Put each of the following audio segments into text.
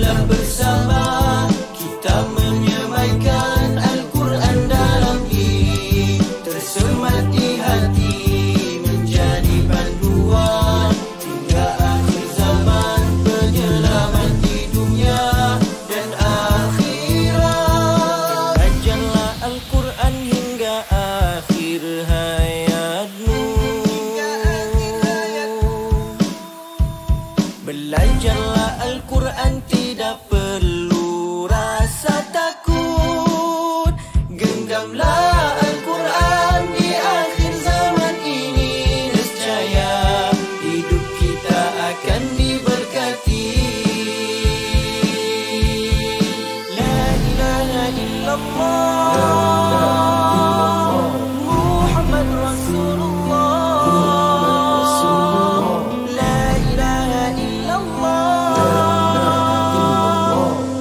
Ayolah bersama kita menyemaikan Al-Quran dalam diri, tersemat di hati menjadi panduan hingga akhir zaman, penyelamat di dunia dan akhirat. Belajarlah Al-Quran hingga akhir hayatmu. Belajarlah Al-Quran, tidak perlu rasa takut. Genggamlah Al-Quran di akhir zaman ini, nescaya hidup kita akan diberkati. La ilaha illallah Muhammad Rasulullah. La ilaha illallah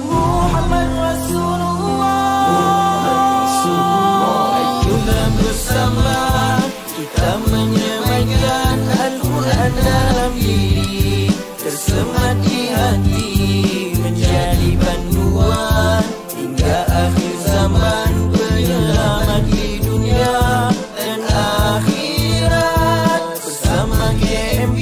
Muhammad Rasulullah. Ayolah bersama kita menyemaikan Al-Quran dalam diri, tersemat di hati menjadi panduan hingga akhir zaman, penyelamat di dunia dan akhirat. Bersama KMP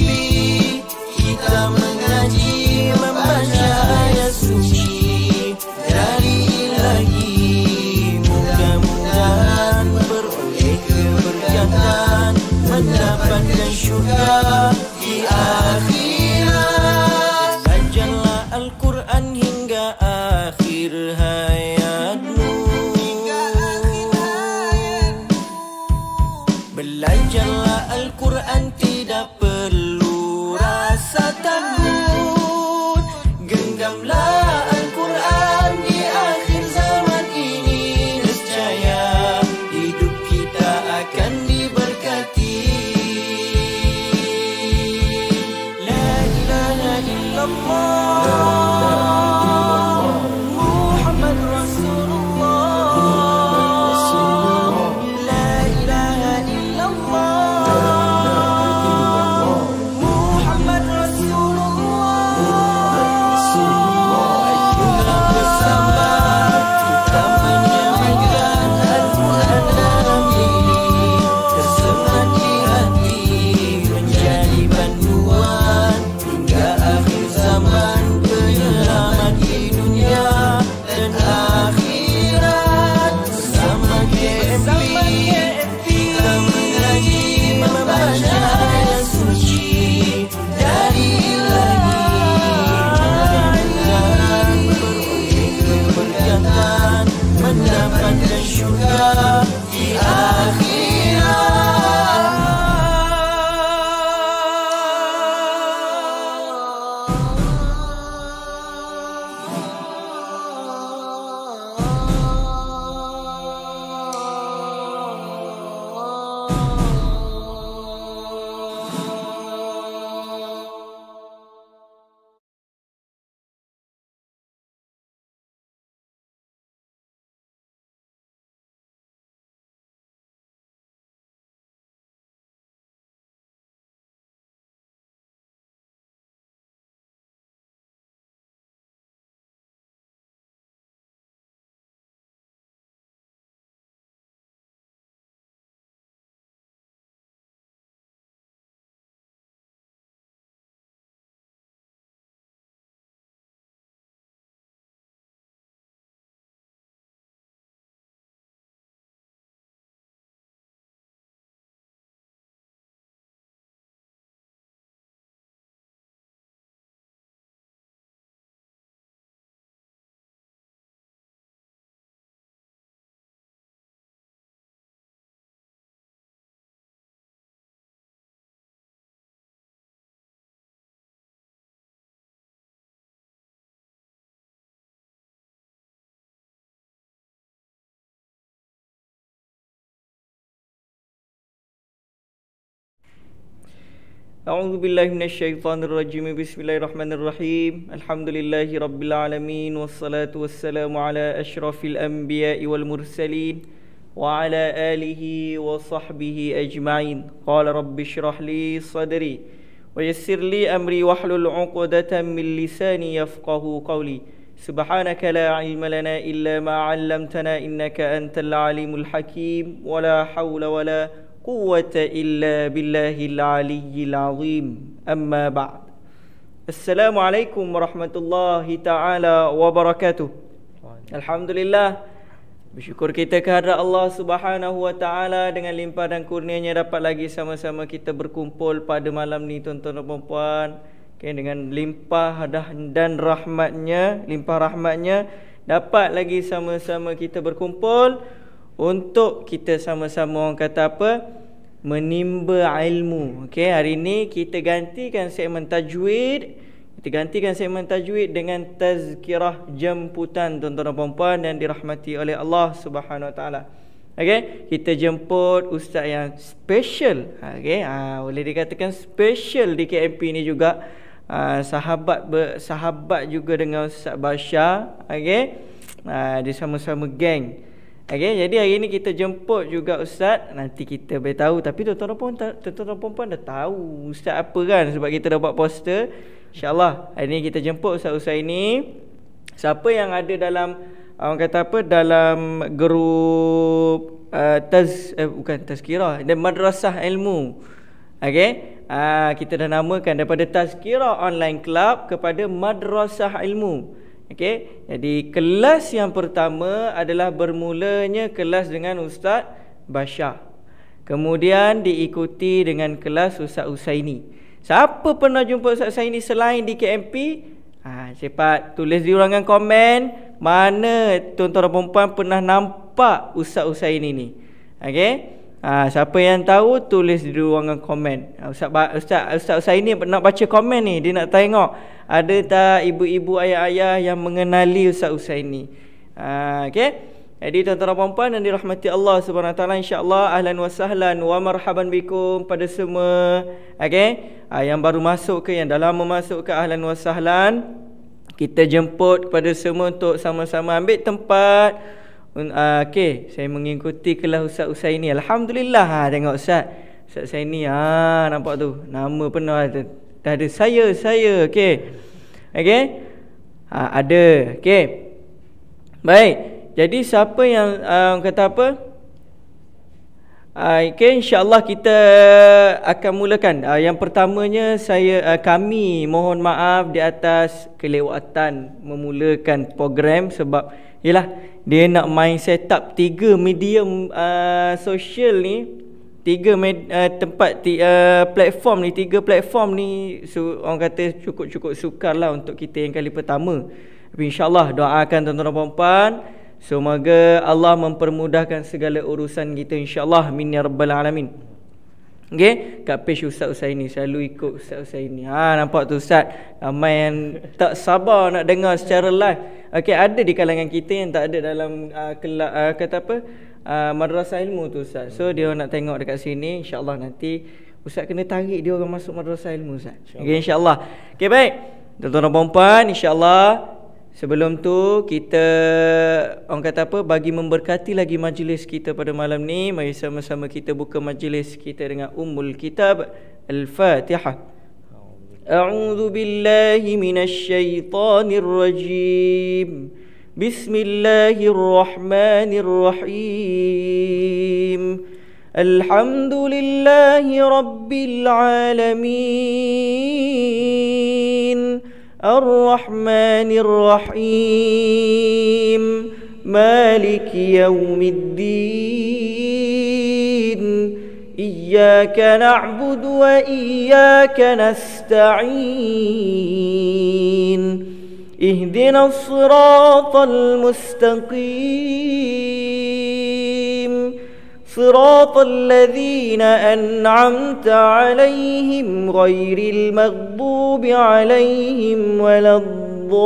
kita mengaji, membaca ayat suci dari Ilahi. Mudah-mudahan beroleh keberkatan, mendapatkan syurga di akhirat. Belajarlah Al-Quran hingga akhir hayatmu. Belajarlah Al-Quran, tidak perlu rasa takut. Genggamlah Al-Quran di akhir zaman ini, nescaya hidup kita akan diberkati. La ilaha illallah Muhammad Rasulullah. La ilaha illallah Muhammad Rasulullah. Ayolah bersama kita menyemaikan Al-Quran dalam diri, tersemat di hati menjadi panduan hingga akhir zaman, penyelamat di dunia dan akhirat. Bersama KMP kita mengaji, membaca ayat suci dari Ilahi. Mudah-mudahan beroleh keberkatan, mendapatkan syurga di A'udzu billahi minasyaitonir rajim. Bismillahirrahmanirrahim. Alhamdulillahi rabbil alamin, wassalatu wassalamu ala asyrafil anbiya'i wal mursalin wa ala alihi wa sahbihi ajma'in. Qala rabbi shrah li sadri wa yassir li amri wahlul 'uqdatam min lisani yafqahu qawli. Subhanaka la ilma lana illa ma 'allamtana innaka antal alimul hakim. Wa la haula wa la quwwata illa billahil aliyyil azim. Amma ba'd. Assalamualaikum warahmatullahi taala wabarakatuh. Alhamdulillah, bersyukur kita kehadrat Allah Subhanahu wa taala dengan limpah dan kurnianya dapat lagi sama-sama kita berkumpul pada malam ni tuan-tuan dan puan-puan. Okay, dengan limpah dan rahmatnya, limpah rahmatnya dapat lagi sama-sama kita berkumpul untuk kita sama-sama orang kata apa? Menimba ilmu. Okey, hari ini kita gantikan segmen tajwid. Kita gantikan segmen tajwid dengan tazkirah jemputan tuan-tuan dan puan-puan yang dirahmati oleh Allah Subhanahu wa taala. Okey, kita jemput ustaz yang special. Okey, boleh dikatakan special di KMP ni juga. Sahabat juga dengan Ustaz Bashar. Okey. Dia sama-sama geng. Okey, jadi hari ni kita jemput juga ustaz. Nanti kita beritahu, tapi tuan-tuan dan puan-puan dah tahu ustaz apa kan, sebab kita dah buat poster. InsyaAllah hari ni kita jemput ustaz-ustaz ini. Siapa yang ada dalam orang kata apa, dalam grup bukan tazkirah dan madrasah ilmu. Okey, kita dah namakan daripada Tazkirah Online Club kepada Madrasah Ilmu. Okey, jadi kelas yang pertama adalah bermulanya kelas dengan Ustaz Bashar. Kemudian diikuti dengan kelas Ustaz Husaini. Siapa pernah jumpa Ustaz Husaini selain di KMP? Cepat tulis di ruangan komen mana tuan-tuan dan puan-puan pernah nampak Ustaz Husaini ni. Okey. Siapa yang tahu tulis di ruangan komen. Ustaz Husaini nak baca komen ni, dia nak tengok ada tak ibu-ibu ayah-ayah yang mengenali Ustaz Husaini. Okey. Jadi tuan-tuan dan puan-puan yang dirahmati Allah Subhanahu wa taala, insya-Allah ahlan wa sahlan wa marhaban bikum pada semua. Okey. Yang baru masuk ke, yang dah lama masuk ke, ahlan wa sahlan. Kita jemput kepada semua untuk sama-sama ambil tempat. Okey, saya mengikuti kelas Ustaz Husaini. Alhamdulillah. Tengok Ustaz Husaini. Nampak tu. Nama penuh ada. Dah ada saya. Okey. Okey. Ada. Okey. Baik. Jadi siapa yang kata apa? Okey, insya-Allah kita akan mulakan. Yang pertamanya kami mohon maaf di atas kelewatan memulakan program sebab yalah dia nak main set up 3 medium sosial ni, 3 platform ni, 3 platform ni, orang kata cukup sukarlah untuk kita yang kali pertama. Tapi insya-Allah doakan tuan-tuan dan puan-puan, semoga Allah mempermudahkan segala urusan kita insya-Allah, amin ya rabbal alamin. Okey, kat page Ustaz Husaini selalu ikut Ustaz Husaini. Nampak tu Ustaz, ramai yang tak sabar nak dengar secara live. Okey, ada di kalangan kita yang tak ada dalam madrasah ilmu tu Ustaz. So dia nak tengok dekat sini, insya-Allah nanti Ustaz kena tarik dia orang masuk madrasah ilmu Ustaz. Okey, insya-Allah. Okey, baik. Tuan-tuan dan puan-puan, insya-Allah sebelum tu kita orang kata apa, bagi memberkati lagi majlis kita pada malam ni, mari sama-sama kita buka majlis kita dengan Ummul Kitab Al-Fatihah. A'udzu billahi minasy syaithanir rajim. Bismillahirrahmanirrahim. Alhamdulillahi rabbil alamin. الرحمن الرحيم مالك يوم الدين إياك نعبد وإياك نستعين اهدنا الصراط المستقيم صراط الذين أنعمت عليهم غير المغضوب عليهم ولا الضالين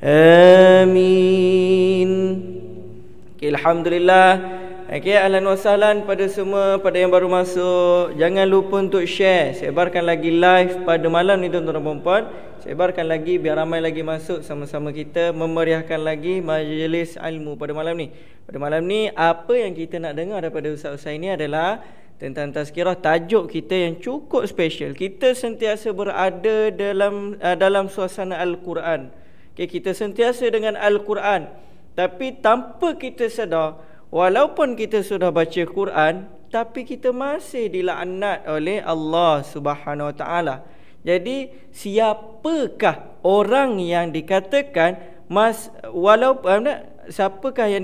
آمين. Alhamdulillah. Okey, ahlan wa sahlan pada semua, pada yang baru masuk. Jangan lupa untuk share, sebarkan lagi live pada malam ni tuan-tuan dan puan-puan. Sebarkan lagi biar ramai lagi masuk, sama-sama kita memeriahkan lagi majlis ilmu pada malam ni. Pada malam ni apa yang kita nak dengar daripada Ustaz Husaini adalah tentang tazkirah, tajuk kita yang cukup special. Kita sentiasa berada dalam suasana Al-Quran. Okay, kita sentiasa dengan Al-Quran, tapi tanpa kita sedar, walaupun kita sudah baca Quran, tapi kita masih dilaknat oleh Allah Subhanahu Wa Taala. Jadi siapakah orang yang dikatakan siapakah yang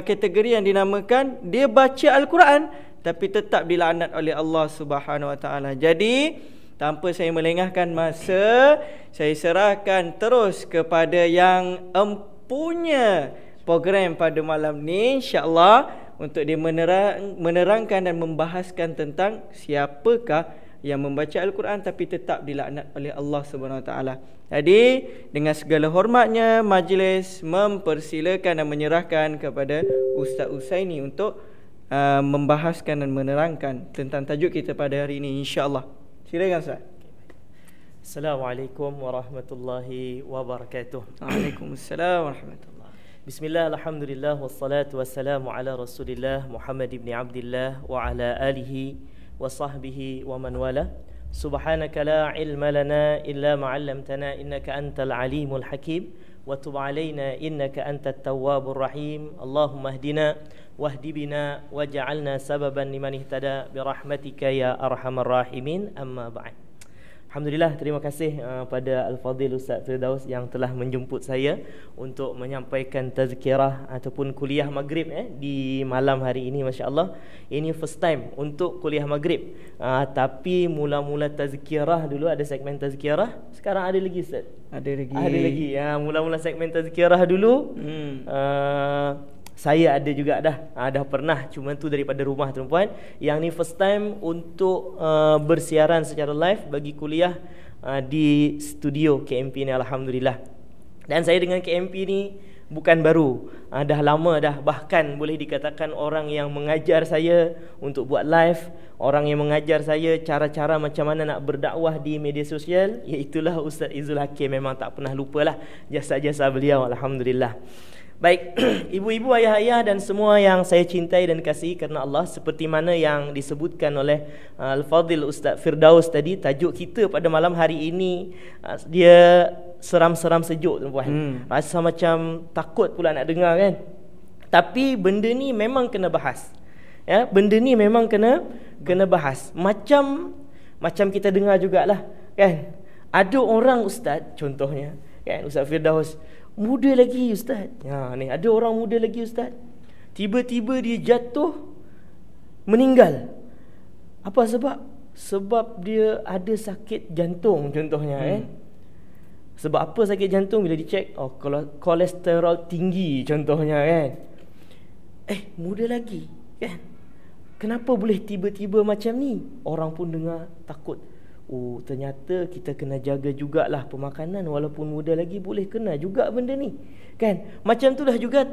kategori yang dinamakan dia baca Al-Quran tapi tetap dilaknat oleh Allah Subhanahu Wa Taala. Jadi tanpa saya melengahkan masa, saya serahkan terus kepada yang empunya program pada malam ni, insya-Allah, untuk dia menerangkan dan membahaskan tentang siapakah yang membaca Al-Quran tapi tetap dilaknat oleh Allah Subhanahu Wa Taala. Jadi dengan segala hormatnya, majlis mempersilakan dan menyerahkan kepada Ustaz Usaini untuk membahaskan dan menerangkan tentang tajuk kita pada hari ini, insya-Allah. Silakan Ustaz. Assalamualaikum warahmatullahi wabarakatuh. Waalaikumsalam warahmatullahi. Bismillah, alhamdulillah, wassalatu wassalamu ala Rasulillah Muhammad ibn Abdillah wa ala alihi wa sahbihi wa man wala. Subhanaka la ilma lana illa ma 'allamtana innaka antal alimul hakim wa tub 'alaina innaka antat tawwabur rahim. Allahumma ihdina wahdi bina waj'alna sababan liman ihtada bi rahmatika ya arhamar rahimin. Amma ba'd. Alhamdulillah, terima kasih pada Al-Fadhil Ustaz Firdaus yang telah menjemput saya untuk menyampaikan tazkirah ataupun kuliah maghrib di malam hari ini. Masya Allah, ini first time untuk kuliah maghrib, tapi mula-mula tazkirah dulu, ada segmen tazkirah. Sekarang ada lagi Ustaz? Ada lagi. Mula-mula segmen tazkirah dulu. Saya ada juga dah pernah, cuma tu daripada rumah tuan-puan. Yang ni first time untuk bersiaran secara live bagi kuliah di studio KMP ni, alhamdulillah. Dan saya dengan KMP ni bukan baru, dah lama dah. Bahkan boleh dikatakan orang yang mengajar saya untuk buat live, orang yang mengajar saya cara-cara macam mana nak berdakwah di media sosial, iaitulah Ustaz Izul Hakim. Memang tak pernah lupalah jasa-jasa beliau, alhamdulillah. Baik, ibu-ibu, ayah-ayah dan semua yang saya cintai dan kasihi kerana Allah, seperti mana yang disebutkan oleh Al-Fadhil Ustaz Firdaus tadi, tajuk kita pada malam hari ini dia seram-seram sejuk tuan-puan. Rasa macam takut pula nak dengar kan. Tapi benda ni memang kena bahas. Ya, benda ni memang kena bahas. Macam kita dengar jugalah kan. Ada orang ustaz, contohnya kan, Ustaz Firdaus muda lagi ustaz. Ni ada orang muda lagi ustaz, tiba-tiba dia jatuh meninggal. Apa sebab? Sebab dia ada sakit jantung contohnya kan. Sebab apa sakit jantung? Bila dicek, kolesterol tinggi contohnya kan. Muda lagi kan. Kenapa boleh tiba-tiba macam ni? Orang pun dengar takut. Ternyata kita kena jaga jugalah pemakanan. Walaupun muda lagi boleh kena juga benda ni kan. Macam itulah juga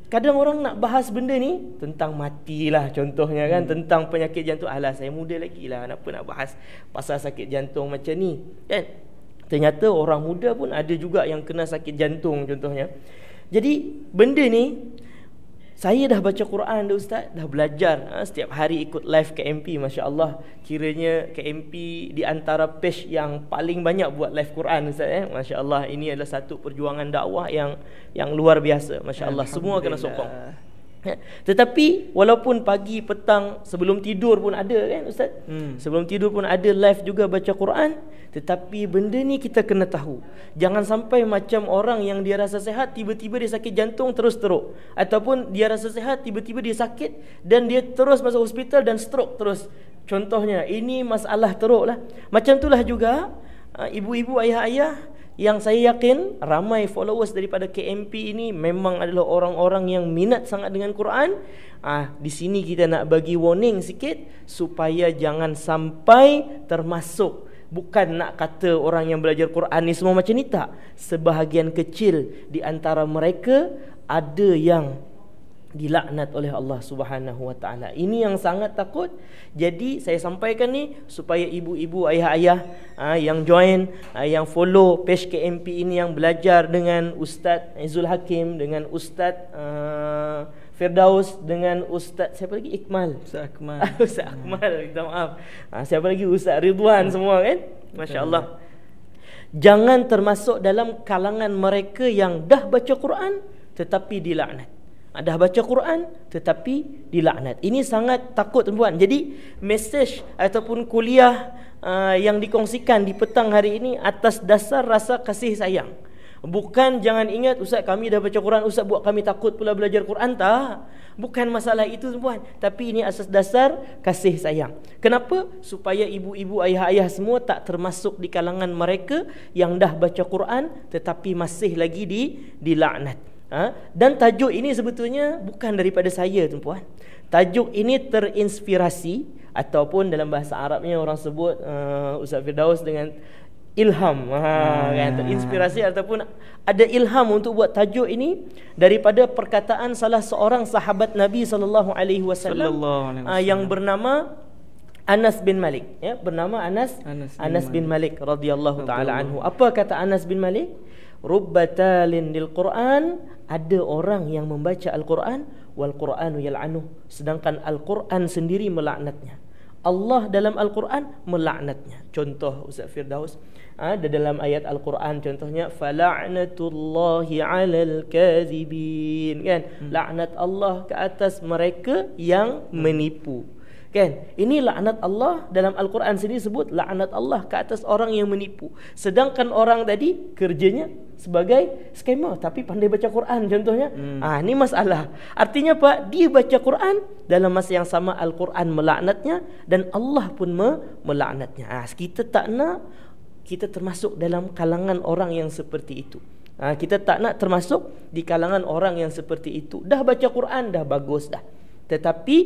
kadang orang nak bahas benda ni tentang mati lah contohnya kan, tentang penyakit jantung. Alah, saya muda lagi lah, kenapa nak bahas pasal sakit jantung macam ni kan. Ternyata orang muda pun ada juga yang kena sakit jantung contohnya. Jadi benda ni, saya dah baca Quran dah ustaz, dah belajar setiap hari ikut live KMP. Masya Allah, kiranya KMP di antara page yang paling banyak buat live Quran ustaz. Masya Allah, ini adalah satu perjuangan dakwah yang luar biasa. Masya Allah, semua kena sokong. Tetapi walaupun pagi, petang, sebelum tidur pun ada kan ustaz. Sebelum tidur pun ada live juga baca Quran. Tetapi benda ni kita kena tahu, jangan sampai macam orang yang dia rasa sihat, tiba-tiba dia sakit jantung terus teruk, ataupun dia rasa sihat, tiba-tiba dia sakit dan dia terus masuk hospital dan stroke terus contohnya. Ini masalah teruk lah. Macam itulah juga ibu-ibu, ayah-ayah, yang saya yakin ramai followers daripada KMP ini memang adalah orang-orang yang minat sangat dengan Quran. Di sini kita nak bagi warning sikit supaya jangan sampai termasuk. Bukan nak kata orang yang belajar Quran ni semua macam ni, tak. Sebahagian kecil di antara mereka ada yang dilaknat oleh Allah Subhanahu Wa Taala. Ini yang sangat takut. Jadi saya sampaikan ni supaya ibu-ibu, ayah-ayah yang join, yang follow page KMP ini, yang belajar dengan Ustaz Izul Hakim, dengan Ustaz Firdaus dengan Ustaz siapa lagi? Ikmal. Ustaz Akmal. Ustaz Akmal, minta maaf. Siapa lagi? Ustaz Ridwan semua kan? Masya-Allah. Jangan termasuk dalam kalangan mereka yang dah baca Quran tetapi dilaknat. Dah baca Quran tetapi dilaknat. Ini sangat takut tuan-puan. Jadi mesej ataupun kuliah yang dikongsikan di petang hari ini atas dasar rasa kasih sayang. Bukan jangan ingat Ustaz kami dah baca Quran, Ustaz buat kami takut pula belajar Quran. Tak. Bukan masalah itu tuan-puan. Tapi ini asas dasar kasih sayang. Kenapa? Supaya ibu-ibu, ayah-ayah semua tak termasuk di kalangan mereka yang dah baca Quran tetapi masih lagi dilaknat. Dan tajuk ini sebetulnya bukan daripada saya tuan-puan. Tajuk ini terinspirasi ataupun dalam bahasa Arabnya orang sebut Ustaz Firdaus dengan ilham, kan, terinspirasi ataupun ada ilham untuk buat tajuk ini daripada perkataan salah seorang sahabat Nabi SAW yang bernama Anas bin Malik, ya, bernama Anas bin Malik radhiyallahu taala anhu. Apa kata Anas bin Malik? Rubbatalin lil Quran, ada orang yang membaca Al-Quran wal Quranu yal'anuh, sedangkan Al-Quran sendiri melaknatnya. Allah dalam Al-Quran melaknatnya. Contoh Ustaz Firdaus, ada dalam ayat Al-Quran contohnya fala'natullahi 'alal kadzibin, kan? Laknat Allah ke atas mereka yang menipu. Kan? Ini laknat Allah dalam Al-Quran sendiri sebut laknat Allah ke atas orang yang menipu. Sedangkan orang tadi kerjanya sebagai scammer tapi pandai baca Quran contohnya. Ini masalah. Artinya apa? Dia baca Quran, dalam masa yang sama Al-Quran melaknatnya dan Allah pun melaknatnya. Kita tak nak kita termasuk dalam kalangan orang yang seperti itu. Kita tak nak termasuk di kalangan orang yang seperti itu. Dah baca Quran dah bagus dah. Tetapi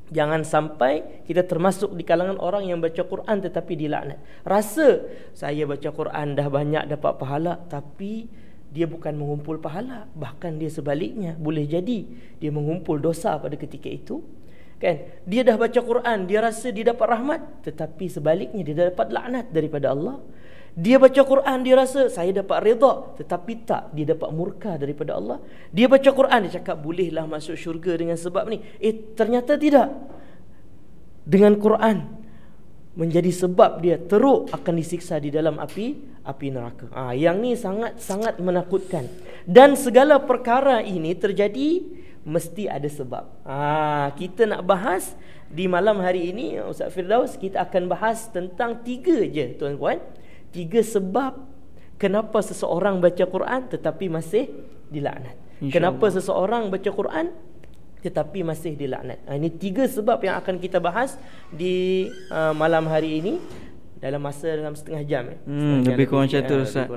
jangan sampai kita termasuk di kalangan orang yang baca Quran tetapi dilaknat. Rasa saya baca Quran dah banyak dapat pahala, tapi dia bukan mengumpul pahala, bahkan dia sebaliknya, boleh jadi dia mengumpul dosa pada ketika itu. Kan? Dia dah baca Quran, dia rasa dia dapat rahmat, tetapi sebaliknya dia dapat laknat daripada Allah. Dia baca Quran, dia rasa saya dapat redha, tetapi tak, dia dapat murka daripada Allah. Dia baca Quran, dia cakap bolehlah masuk syurga dengan sebab ni. Ternyata tidak. Dengan Quran menjadi sebab dia teruk akan disiksa di dalam api neraka. Yang ni sangat menakutkan. Dan segala perkara ini terjadi mesti ada sebab. Kita nak bahas di malam hari ini Ustaz Firdaus, kita akan bahas tentang 3 je tuan-puan. 3 sebab kenapa seseorang baca Quran tetapi masih dilaknat. Kenapa seseorang baca Quran tetapi masih dilaknat. Ini 3 sebab yang akan kita bahas di malam hari ini dalam setengah jam. Lebih kurang macam tu Ustaz.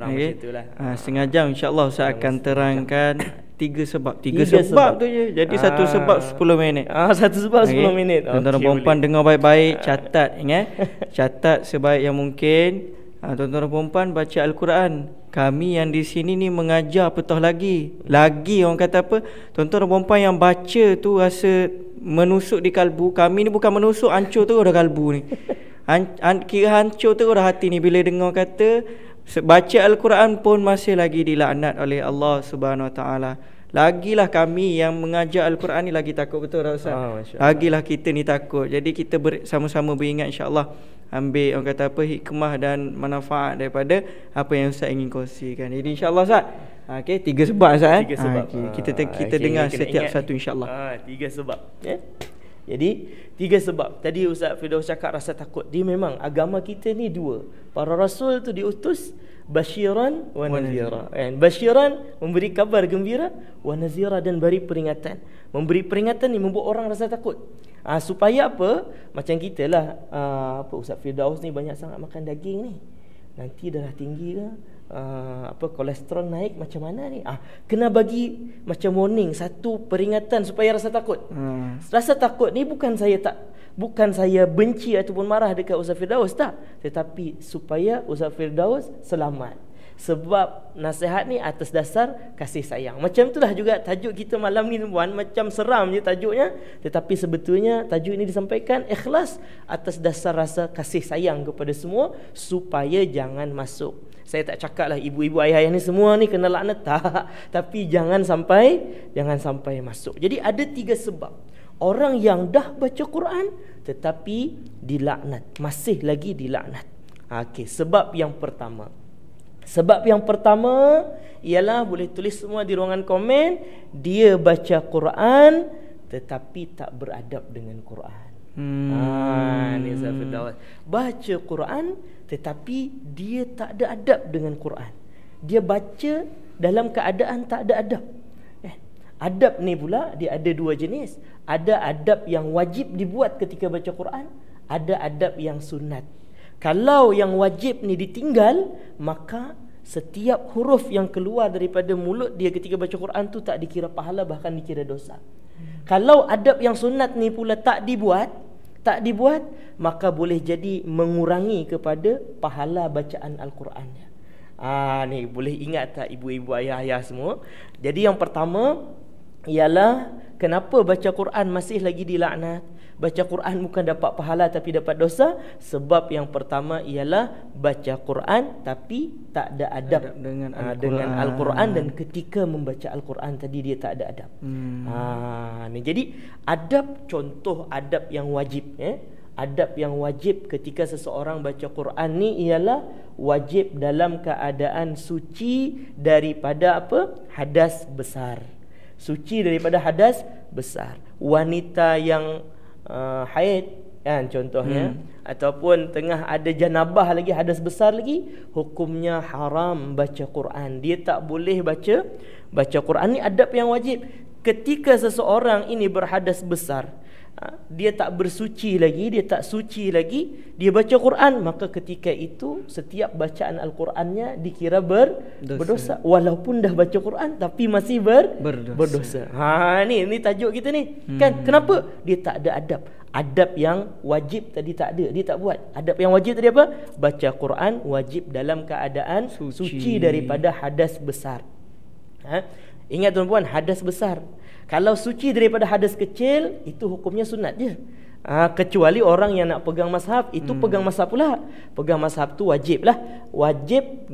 Setengah jam insya-Allah Ustaz akan terangkan 3 sebab. 3 sebab tu je. Jadi satu sebab 10 minit. Satu sebab 10 minit. Tuan-tuan dan puan dengar baik-baik, catat, ingat. Catat sebaik yang mungkin. Tuan-tuan dan puan baca Al-Quran. Kami yang di sini ni mengajar apatah lagi orang kata apa, tuan-tuan dan puan yang baca tu rasa menusuk di kalbu. Kami ni bukan menusuk, hancur terus dah kalbu ni. Kira hancur terus dah hati ni bila dengar kata baca Al-Quran pun masih lagi dilaknat oleh Allah Subhanahu Wa Taala. Lagilah kami yang mengajar Al-Quran ni lagi takut, betul tak Ustaz? Lagilah kita ni takut. Jadi kita sama-sama beringat insya-Allah, ambil orang kata apa, hikmah dan manfaat daripada apa yang Ustaz ingin kongsikan. Jadi insya-Allah Ustaz. Okey, 3 sebab Ustaz. 3 sebab. Kita dengar setiap satu insya-Allah. 3 sebab. Jadi 3 sebab. Tadi Ustaz Firdaus cakap rasa takut. Dia memang agama kita ni 2. Para rasul tu diutus basyiran wa nazira. Basyiran memberi kabar gembira, wa nazira dan beri peringatan. Memberi peringatan ni membuat orang rasa takut. Supaya apa? Macam kita lah, Ustaz Firdaus ni banyak sangat makan daging ni. Nanti darah tinggi ke? Kolesterol naik macam mana ni? Kena bagi macam warning, satu peringatan supaya rasa takut. Rasa takut ni bukan saya benci ataupun marah dekat Ustaz Firdaus, tak, tetapi supaya Ustaz Firdaus selamat. Sebab nasihat ni atas dasar kasih sayang. Macam itulah juga tajuk kita malam ni tuan, macam seram je tajuknya, tetapi sebetulnya tajuk ini disampaikan ikhlas atas dasar rasa kasih sayang kepada semua supaya jangan masuk. Saya tak cakap lah ibu-ibu ayah-ayah ni semua ni kena laknat, tak. Tapi jangan sampai masuk. Jadi ada 3 sebab orang yang dah baca Quran tetapi dilaknat, masih lagi dilaknat. Okey, sebab yang pertama ialah, boleh tulis semua di ruangan komen, dia baca Quran tetapi tak beradab dengan Quran. Ni Ustaz Firdaus. Baca Quran tetapi dia tak ada adab dengan Quran. Dia baca dalam keadaan tak ada adab. Adab ni pula dia ada 2 jenis. Ada adab yang wajib dibuat ketika baca Quran, ada adab yang sunat. Kalau yang wajib ni ditinggal, maka setiap huruf yang keluar daripada mulut dia ketika baca Quran tu tak dikira pahala, bahkan dikira dosa. Kalau adab yang sunat ni pula tak dibuat, maka boleh jadi mengurangi kepada pahala bacaan Al-Qurannya. Ni boleh ingat tak ibu-ibu ayah-ayah semua? Jadi yang pertama ialah kenapa baca Quran masih lagi dilaknat? Baca Quran bukan dapat pahala tapi dapat dosa. Sebab yang pertama ialah baca Quran tapi tak ada adab dengan Al-Quran, dan ketika membaca Al-Quran tadi dia tak ada adab. Ni jadi adab, contoh adab yang wajib, adab yang wajib ketika seseorang baca Quran ni ialah wajib dalam keadaan suci daripada hadas besar. Suci daripada hadas besar. Wanita yang haid kan contohnya, ataupun tengah ada janabah lagi, hadas besar lagi, hukumnya haram baca Quran. Dia tak boleh baca Quran. Ni adab yang wajib. Ketika seseorang ini berhadas besar, dia tak bersuci lagi, dia tak suci lagi, dia baca Quran, maka ketika itu setiap bacaan Al-Qurannya dikira berdosa. Walaupun dah baca Quran tapi masih berdosa. Ni tajuk kita ni. Kan kenapa? Dia tak ada adab. Adab yang wajib tadi tak ada, dia tak buat. Adab yang wajib tadi apa? Baca Quran wajib dalam keadaan suci daripada hadas besar. Ingat tuan-puan, hadas besar. Kalau suci daripada hadas kecil, itu hukumnya sunat je. Kecuali orang yang nak pegang mazhab, itu pegang mazhab pula. Pegang mazhab tu wajib lah. Wajib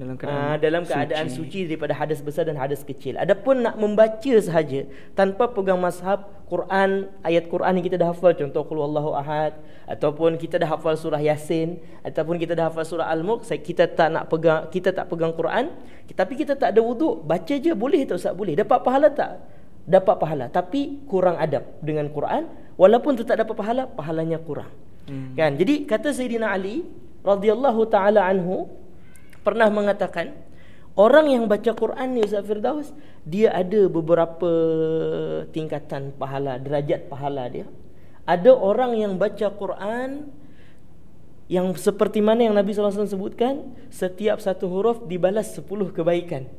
dalam keadaan suci daripada hadas besar dan hadas kecil. Adapun nak membaca sahaja tanpa pegang mazhab, Quran, ayat Quran yang kita dah hafal, contoh Qul Huwallahu Ahad, ataupun kita dah hafal surah Yasin, ataupun kita dah hafal surah Al-Mulk, kita tak pegang Quran, tapi kita tak ada wuduk, baca je, boleh tak Ustaz? Boleh. Dapat pahala tak? Dapat pahala, tapi kurang adab dengan Quran. Walaupun tu tak dapat pahala, pahalanya kurang. Kan? Jadi kata Sayyidina Ali radhiyallahu taala anhu pernah mengatakan, orang yang baca Quran ni Ustaz Firdaus, dia ada beberapa tingkatan pahala, derajat pahala dia. Ada orang yang baca Quran yang seperti mana yang Nabi SAW sebutkan, setiap satu huruf dibalas 10 kebaikan.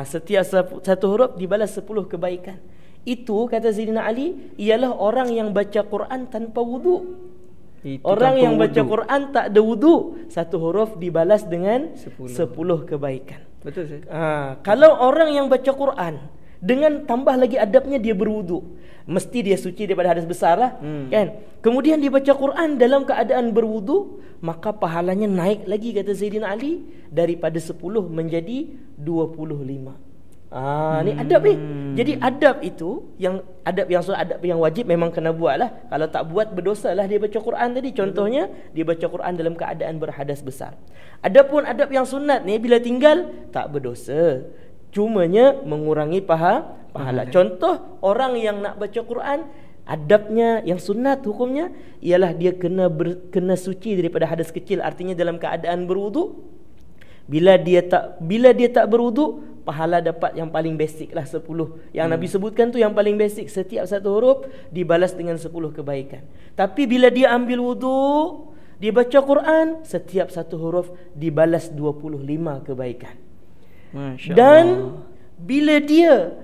Setiap satu huruf dibalas 10 kebaikan. Itu kata Sayyidina Ali ialah orang yang baca Quran tanpa wudu. Orang yang baca Quran tak ada wudu, satu huruf dibalas dengan 10 kebaikan. Betul sih. Kalau orang yang baca Quran dengan tambah lagi adabnya, dia berwudu, mesti dia suci daripada hadas besar lah, kan? Kemudian dia baca Quran dalam keadaan berwudu, maka pahalanya naik lagi kata Sayyidina Ali, daripada 10 menjadi 25. Ni adab ni. Jadi adab itu, adab yang wajib memang kena buat lah. Kalau tak buat berdosa lah dia baca Quran tadi. Contohnya dia baca Quran dalam keadaan berhadas besar. Adapun adab yang sunat ni, bila tinggal tak berdosa, cumanya mengurangi pahala. Contoh orang yang nak baca Quran, adabnya yang sunat hukumnya ialah dia kena suci daripada hadas kecil, artinya dalam keadaan berwudu. Bila dia tak berwudu, pahala dapat yang paling basic lah 10. Yang Nabi sebutkan tu yang paling basic, setiap satu huruf dibalas dengan 10 kebaikan. Tapi bila dia ambil wudu, dia baca Quran, setiap satu huruf dibalas 25 kebaikan. Masya Dan Allah. bila dia,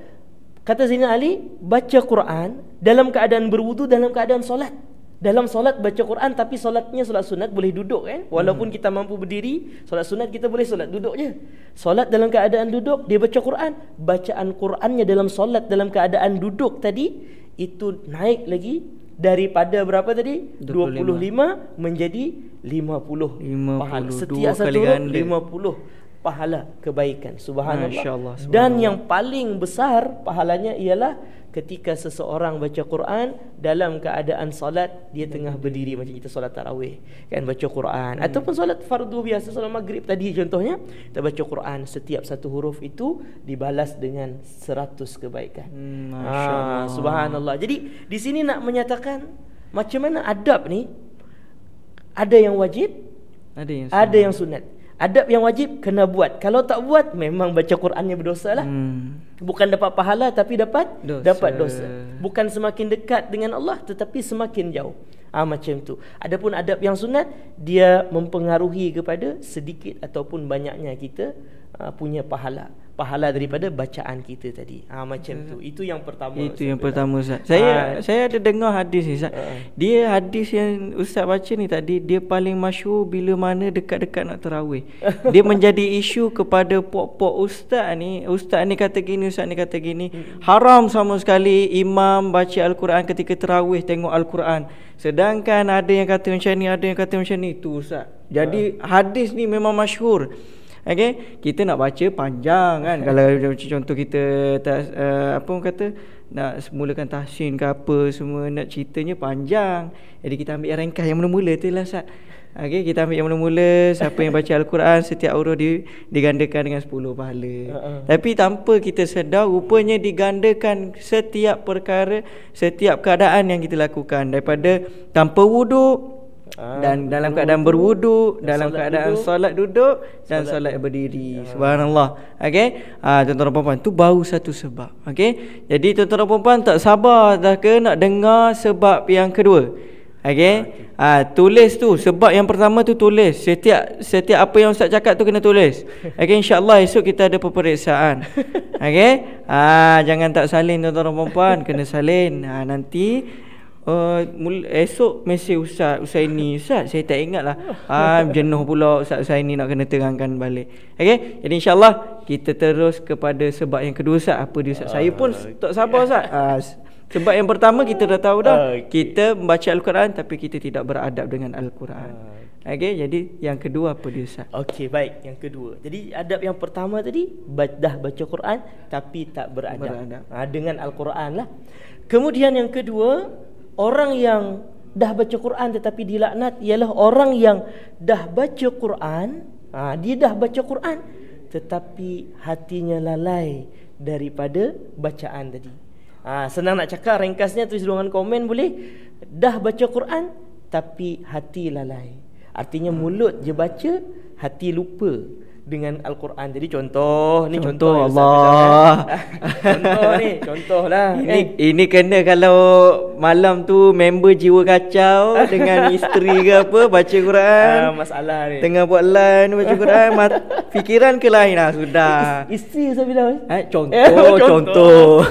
kata Sayyidina Ali, baca Quran dalam keadaan berwudu, dalam keadaan solat. Dalam solat baca Quran, tapi solatnya solat sunat, boleh duduk kan? Walaupun kita mampu berdiri, solat sunat kita boleh solat duduk je. Solat dalam keadaan duduk, dia baca Quran. Bacaan Qurannya dalam solat dalam keadaan duduk tadi, itu naik lagi daripada berapa tadi? 25 menjadi 50 pahala. Setiap satu huruf 50 pahala kebaikan. Subhanallah. Masya Allah, Dan yang paling besar pahalanya ialah ketika seseorang baca Quran dalam keadaan solat, dia tengah berdiri, macam kita solat tarawih kan, baca Quran, ataupun solat fardu biasa, solat maghrib tadi contohnya, kita baca Quran, setiap satu huruf itu dibalas dengan 100 kebaikan. Masya Allah. Subhanallah. Jadi di sini nak menyatakan macam mana adab ni, ada yang wajib, ada yang sunat. Adab yang wajib kena buat. Kalau tak buat, memang baca Qurannya berdosa lah. Bukan dapat pahala, tapi dapat dosa. Bukan semakin dekat dengan Allah, tetapi semakin jauh. Macam tu. Adapun adab yang sunat, dia mempengaruhi kepada sedikit ataupun banyaknya kita punya pahala daripada bacaan kita tadi. Macam tu. Itu yang pertama. Itu yang pertama, Ustaz. Saya ada dengar hadis ni, Ustaz. Dia hadis yang Ustaz baca ni tadi, dia paling masyhur bila mana dekat-dekat nak tarawih. Dia menjadi isu kepada pok-pok ustaz ni. Ustaz ni kata gini, ustaz ni kata gini. Haram sama sekali imam baca Al-Quran ketika tarawih, tengok Al-Quran. Sedangkan ada yang kata macam ni, ada yang kata macam ni. Itu, Ustaz. Jadi hadis ni memang masyhur. Okey, kita nak baca panjang kan. Kalau contoh kita apa orang kata, nak mulakan tahsin ke apa semua, nak ceritanya panjang. Jadi kita ambil yang ringkas, yang mula-mula tu lah, Ustaz. Okey, kita ambil yang mula-mula. Siapa yang baca Al-Quran, setiap huruf digandakan dengan 10 pahala. Tapi tanpa kita sedar, rupanya digandakan setiap perkara, setiap keadaan yang kita lakukan, daripada tanpa wuduk, dan dalam keadaan berwuduk, dalam keadaan solat duduk, dan solat berdiri. Subhanallah. Okey, tuan-tuan dan puan-puan, tu baru satu sebab. Okey, jadi tuan-tuan dan puan-puan tak sabar dah ke nak dengar sebab yang kedua. Okey, tulis tu sebab yang pertama tu, tulis setiap apa yang ustaz cakap tu kena tulis. Okey, insya-Allah esok kita ada peperiksaan. Okey, jangan tak salin tuan-tuan dan puan-puan, kena salin. Nanti esok mesej Ustaz Usaini, Ustaz saya tak ingat lah. Jenuh pula Ustaz Usaini nak kena terangkan balik. Okey, jadi insyaAllah kita terus kepada sebab yang kedua, Ustaz. Apa dia, Ustaz? Saya pun tak sabar, Ustaz. Sebab yang pertama kita dah tahu dah. Kita membaca Al-Quran tapi kita tidak beradab dengan Al-Quran. Okey, jadi yang kedua apa dia, Ustaz? Okey, baik, yang kedua. Jadi adab yang pertama tadi, dah baca Quran tapi tak beradab. Dengan Al-Quran lah. Kemudian yang kedua, orang yang dah baca Quran tetapi dilaknat ialah orang yang dah baca Quran, dia dah baca Quran tetapi hatinya lalai daripada bacaan tadi. Senang nak cakap, ringkasnya tulis ruangan komen boleh. Dah baca Quran tapi hati lalai. Artinya mulut je baca, hati lupa dengan Al-Quran. Jadi contoh Allah. Contohlah. Ini kena kalau malam tu member jiwa kacau dengan isteri ke apa, baca Quran. Masalah ni. Tengah buat line baca Quran, fikiran ke lain lah sudah. Isteri Ustaz Firdaus. Contoh.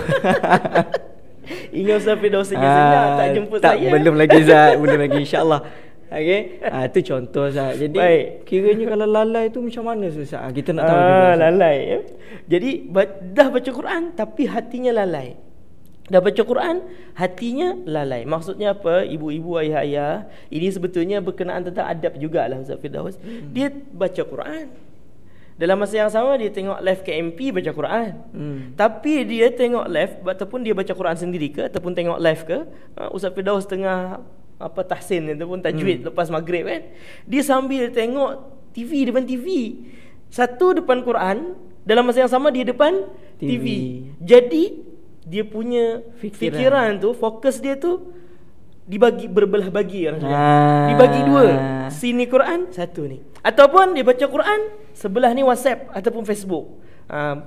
Ingat Ustaz Firdaus senyap tak jemput saya. Belum lagi, Zat. Belum lagi, insya-Allah. Okey, itu contoh, Ustaz. Jadi kiranya kalau lalai tu macam mana, Ustaz? Kita nak tahu juga. Lalai ya. Jadi dah baca Quran tapi hatinya lalai. Dah baca Quran, hatinya lalai. Maksudnya apa? Ibu-ibu, ayah-ayah, ini sebetulnya berkenaan tentang adab jugalah, Ustaz Firdaus. Dia baca Quran, dalam masa yang sama dia tengok live KMP baca Quran. Tapi dia tengok live ataupun dia baca Quran sendiri ke, ataupun tengok live ke, Ustaz Firdaus tengah tahsin ataupun tajwid lepas maghrib kan, dia sambil tengok TV, depan TV. Satu depan Quran, dalam masa yang sama dia depan TV. Jadi dia punya fikiran tu, fokus dia tu dibagi, berbelah bagi orang cakap. Dibagi dua. Sini Quran, satu ni. Ataupun dia baca Quran, sebelah ni WhatsApp ataupun Facebook.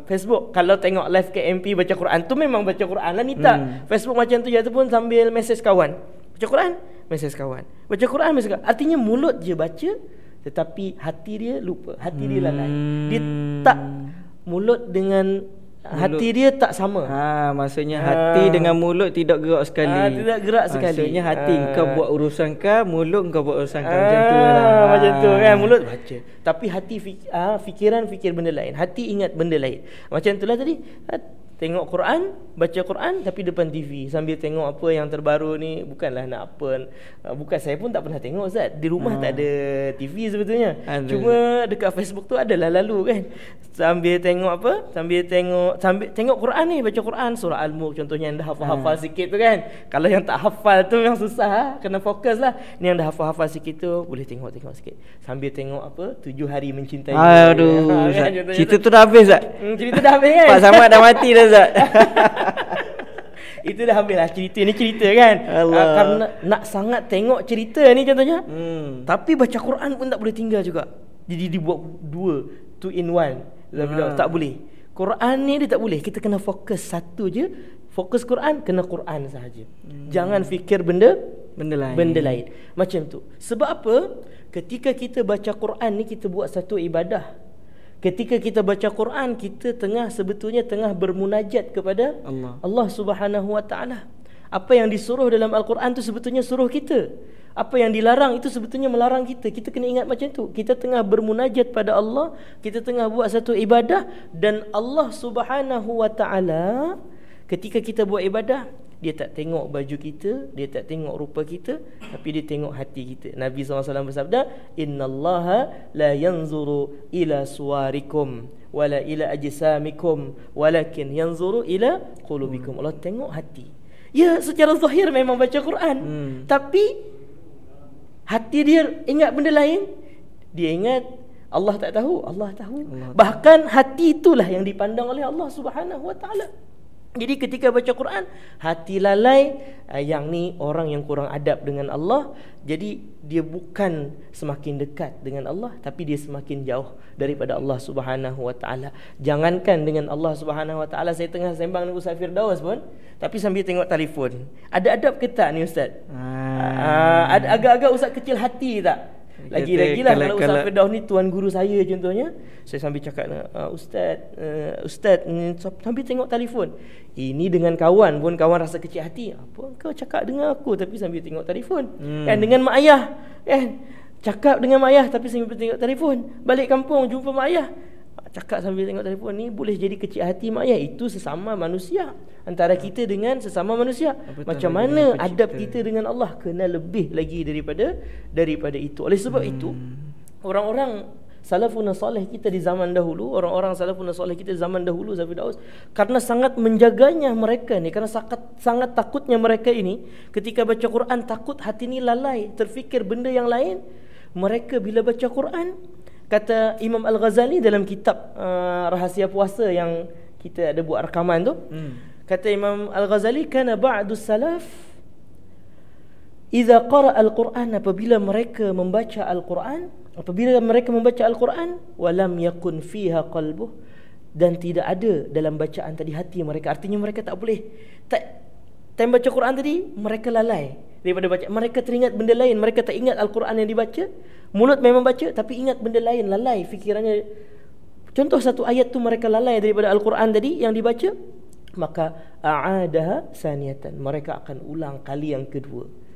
Facebook kalau tengok live KMP baca Quran tu memang baca Quran lah, ni tak Facebook macam tu je, ataupun sambil mesej kawan. Baca Quran, mesej kawan. Baca Quran, mesej kawan. Artinya mulut je baca tetapi hati dia lupa, hati dia lalai. Dia tak, mulut dengan hati dia tak sama. Maksudnya hati dengan mulut tidak gerak sekali. Tidak gerak sekali. Maksudnya hati kau buat urusan kau, mulut kau buat urusan kau, macam tu lah. Macam tu kan, mulut baca tapi hati fikiran fikir benda lain, hati ingat benda lain. Macam itulah tadi. tengok Quran, baca Quran tapi depan TV sambil tengok apa yang terbaru ni. Bukanlah nak apa, bukan, saya pun tak pernah tengok Ustaz. Di rumah tak ada TV sebetulnya. Cuma dekat Facebook tu adalah lalu kan. Sambil tengok apa? Sambil tengok Quran ni, baca Quran surah Al-Mulk contohnya yang dah hafal-hafal sikit tu kan. Kalau yang tak hafal tu yang susah, kena fokus lah. Ni yang dah hafal-hafal sikit tu boleh tengok sikit. Sambil tengok apa? 7 hari mencintai. Aduh, kan, cerita tu dah habis tak? Cerita dah habis kan? Pak Samad dah mati dah Zat. Itu dah habis lah cerita ni, cerita kan. Karena nak sangat tengok cerita ni contohnya. Tapi baca Quran pun tak boleh tinggal juga. Jadi dibuat 2 in 1. Tak boleh. Quran ni dia tak boleh. Kita kena fokus satu je. Fokus Quran, kena Quran sahaja. Jangan fikir benda lain. Macam tu. Sebab apa? Ketika kita baca Quran ni, kita buat satu ibadah. Ketika kita baca Quran, kita sebetulnya tengah bermunajat kepada Allah Subhanahu Wa Taala. Apa yang disuruh dalam Al-Quran tu sebetulnya suruh kita. Apa yang dilarang itu sebetulnya melarang kita. Kita kena ingat macam tu. Kita tengah bermunajat pada Allah, kita tengah buat satu ibadah, dan Allah Subhanahu Wa Taala ketika kita buat ibadah, dia tak tengok baju kita, dia tak tengok rupa kita, tapi dia tengok hati kita. Nabi SAW bersabda, innallaha la yanzuru ila suwarikum wala ila ajsamikum walakin yanzuru ila qulubikum. Allah tengok hati. Ya, secara zahir memang baca Quran, tapi hati dia ingat benda lain. Dia ingat Allah tak tahu, Allah tahu. Bahkan hati itulah yang dipandang oleh Allah Subhanahu Wa Taala. Jadi ketika baca Quran, hati lalai, yang ni orang yang kurang adab dengan Allah. Jadi dia bukan semakin dekat dengan Allah, tapi dia semakin jauh daripada Allah Subhanahu Wa Taala. Jangankan dengan Allah Subhanahu Wa Taala, saya tengah sembang dengan Ustaz Firdaus pun, tapi sambil tengok telefon. Ada adab ke tak ni Ustaz? Ada agak-agak Ustaz kecil hati tak? Lagi-lagilah kalau Ustaz Firdaus ni tuan guru saya contohnya, saya sambil cakap, Ustaz sambil tengok telefon. Ini dengan kawan pun, kawan rasa kecil hati. Apa kau cakap dengan aku tapi sambil tengok telefon? Kan dengan mak ayah, kan cakap dengan mak ayah tapi sambil tengok telefon. Balik kampung jumpa mak ayah, cakap sambil tengok telefon. Ni boleh jadi kecil hati mak ayah. Itu sesama manusia, antara kita dengan sesama manusia. Macam mana adab kita dengan Allah? Kena lebih lagi daripada itu. Oleh sebab itu, orang-orang salafun salih kita di zaman dahulu, orang-orang salafun salih kita di zaman dahulu, Zafidaus, karena sangat menjaganya mereka ni, karena sangat takutnya mereka ini, ketika baca Quran takut hati ni lalai, terfikir benda yang lain. Mereka bila baca Quran, kata Imam Al-Ghazali dalam kitab Rahasia Puasa yang kita ada buat rekaman tu, kata Imam Al-Ghazali, kana ba'du salaf idza qara al-Quran, apabila mereka membaca Al-Quran, walam yakun fiha qalbuh, dan tidak ada dalam bacaan tadi hati mereka. Artinya mereka tak boleh, time baca Quran tadi mereka lalai daripada baca. Mereka teringat benda lain, mereka tak ingat Al-Quran yang dibaca. Mulut memang baca tapi ingat benda lain, lalai fikirannya. Contoh satu ayat tu mereka lalai daripada Al-Quran tadi yang dibaca, maka a'adaha saniyatan, mereka akan ulang kali yang kedua.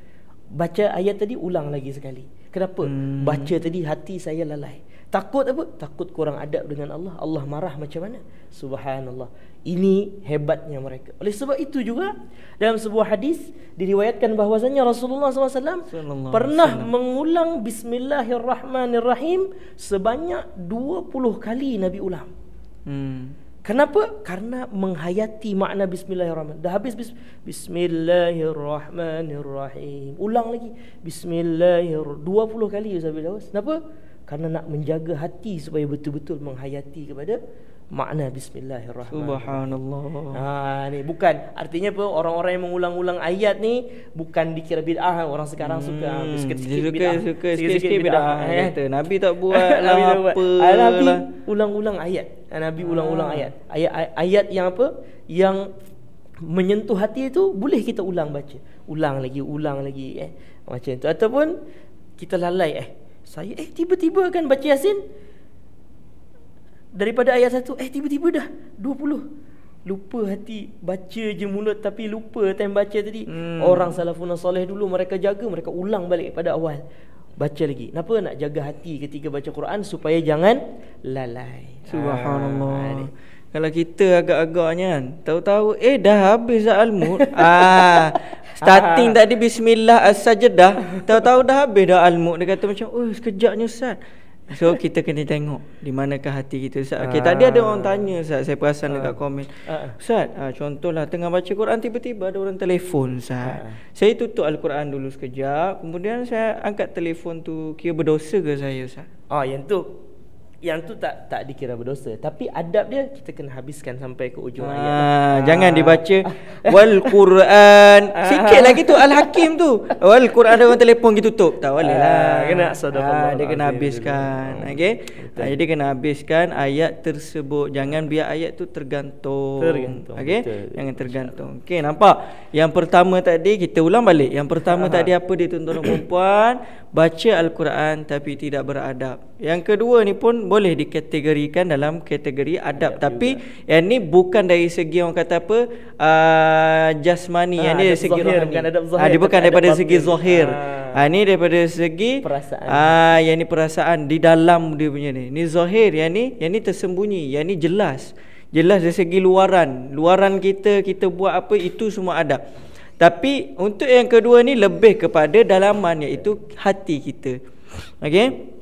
Baca ayat tadi, ulang lagi sekali. Kenapa? Baca tadi hati saya lalai. Takut apa? Takut kurang adab dengan Allah. Allah marah macam mana? Subhanallah. Ini hebatnya mereka. Oleh sebab itu juga dalam sebuah hadis diriwayatkan bahwasanya Rasulullah SAW pernah mengulang Bismillahirrahmanirrahim sebanyak 20 kali Nabi ulang. Kenapa? Karena menghayati makna Bismillahirrahmanirrahim. Dah habis Bismillahirrahmanirrahim, ulang lagi Bismillahirrahmanirrahim 20 kali Ustaz Firdaus. Kenapa? Karena nak menjaga hati supaya betul-betul menghayati kepada makna Bismillahirrahmanirrahim. Subhanallah. Ni bukan artinya apa, orang-orang yang mengulang-ulang ayat ni bukan dikira bid'ah. Orang sekarang suka sikit-sikit bid'ah. Sikit-sikit bid'ah. Nabi tak buat Nabi lah, Nabi ulang-ulang ayat. Nabi ulang-ulang ayat. Ayat yang apa? Yang menyentuh hati itu boleh kita ulang baca. Ulang lagi macam tu. Ataupun kita lalai saya tiba-tiba kan baca Yasin daripada ayat 1, tiba-tiba dah 20. Lupa hati, baca je mulut tapi lupa time baca tadi. Orang salafun salih dulu mereka jaga, mereka ulang balik pada awal, baca lagi. Kenapa? Nak jaga hati ketika baca Quran supaya jangan lalai. Subhanallah. Kalau kita agak-agaknya kan, tahu-tahu dah habis dah Al-Mulk. Starting tadi bismillah as-sajdah, tahu-tahu dah habis dah Al-Mulk. Dia kata macam, "Oh, sekejapnya Ustaz." So kita kena tengok di manakah hati kita, Ustaz. Okay, tadi ada orang tanya, Ustaz, saya perasan dekat komen. Ustaz, contohlah tengah baca Quran tiba-tiba ada orang telefon, Ustaz. Saya tutup Al-Quran dulu sekejap, kemudian saya angkat telefon tu, kira berdosa ke saya, Ustaz? Yang tu tak dikira berdosa, tapi adab dia kita kena habiskan sampai ke ujung ayat. Jangan dibaca wal Quran. Sikit lagi tu Al-Hakim tu. Wal Quran ada orang telefon kita tutup. Tak boleh lah. Kena sadaqallah. Dia kena habiskan. Okey. Jadi kena habiskan ayat tersebut. Jangan biar ayat tu tergantung. Okey. Jangan tergantung. Okey, nampak? Yang pertama tadi kita ulang balik. Yang pertama tadi apa dia tuan-tuan dan puan-puan? Baca Al-Quran tapi tidak beradab. Yang kedua ni pun boleh dikategorikan dalam kategori adab, tapi yang ni bukan dari segi orang kata apa jasmani, yang ni dari segi rohani. Dia bukan daripada segi zahir. Ni daripada segi perasaan. Yang ni perasaan di dalam dia punya ni. Ni zahir, yang ni tersembunyi, yang ni jelas. Jelas dari segi luaran kita buat apa, itu semua adab. Tapi untuk yang kedua ni lebih kepada dalaman, iaitu hati kita. Okey.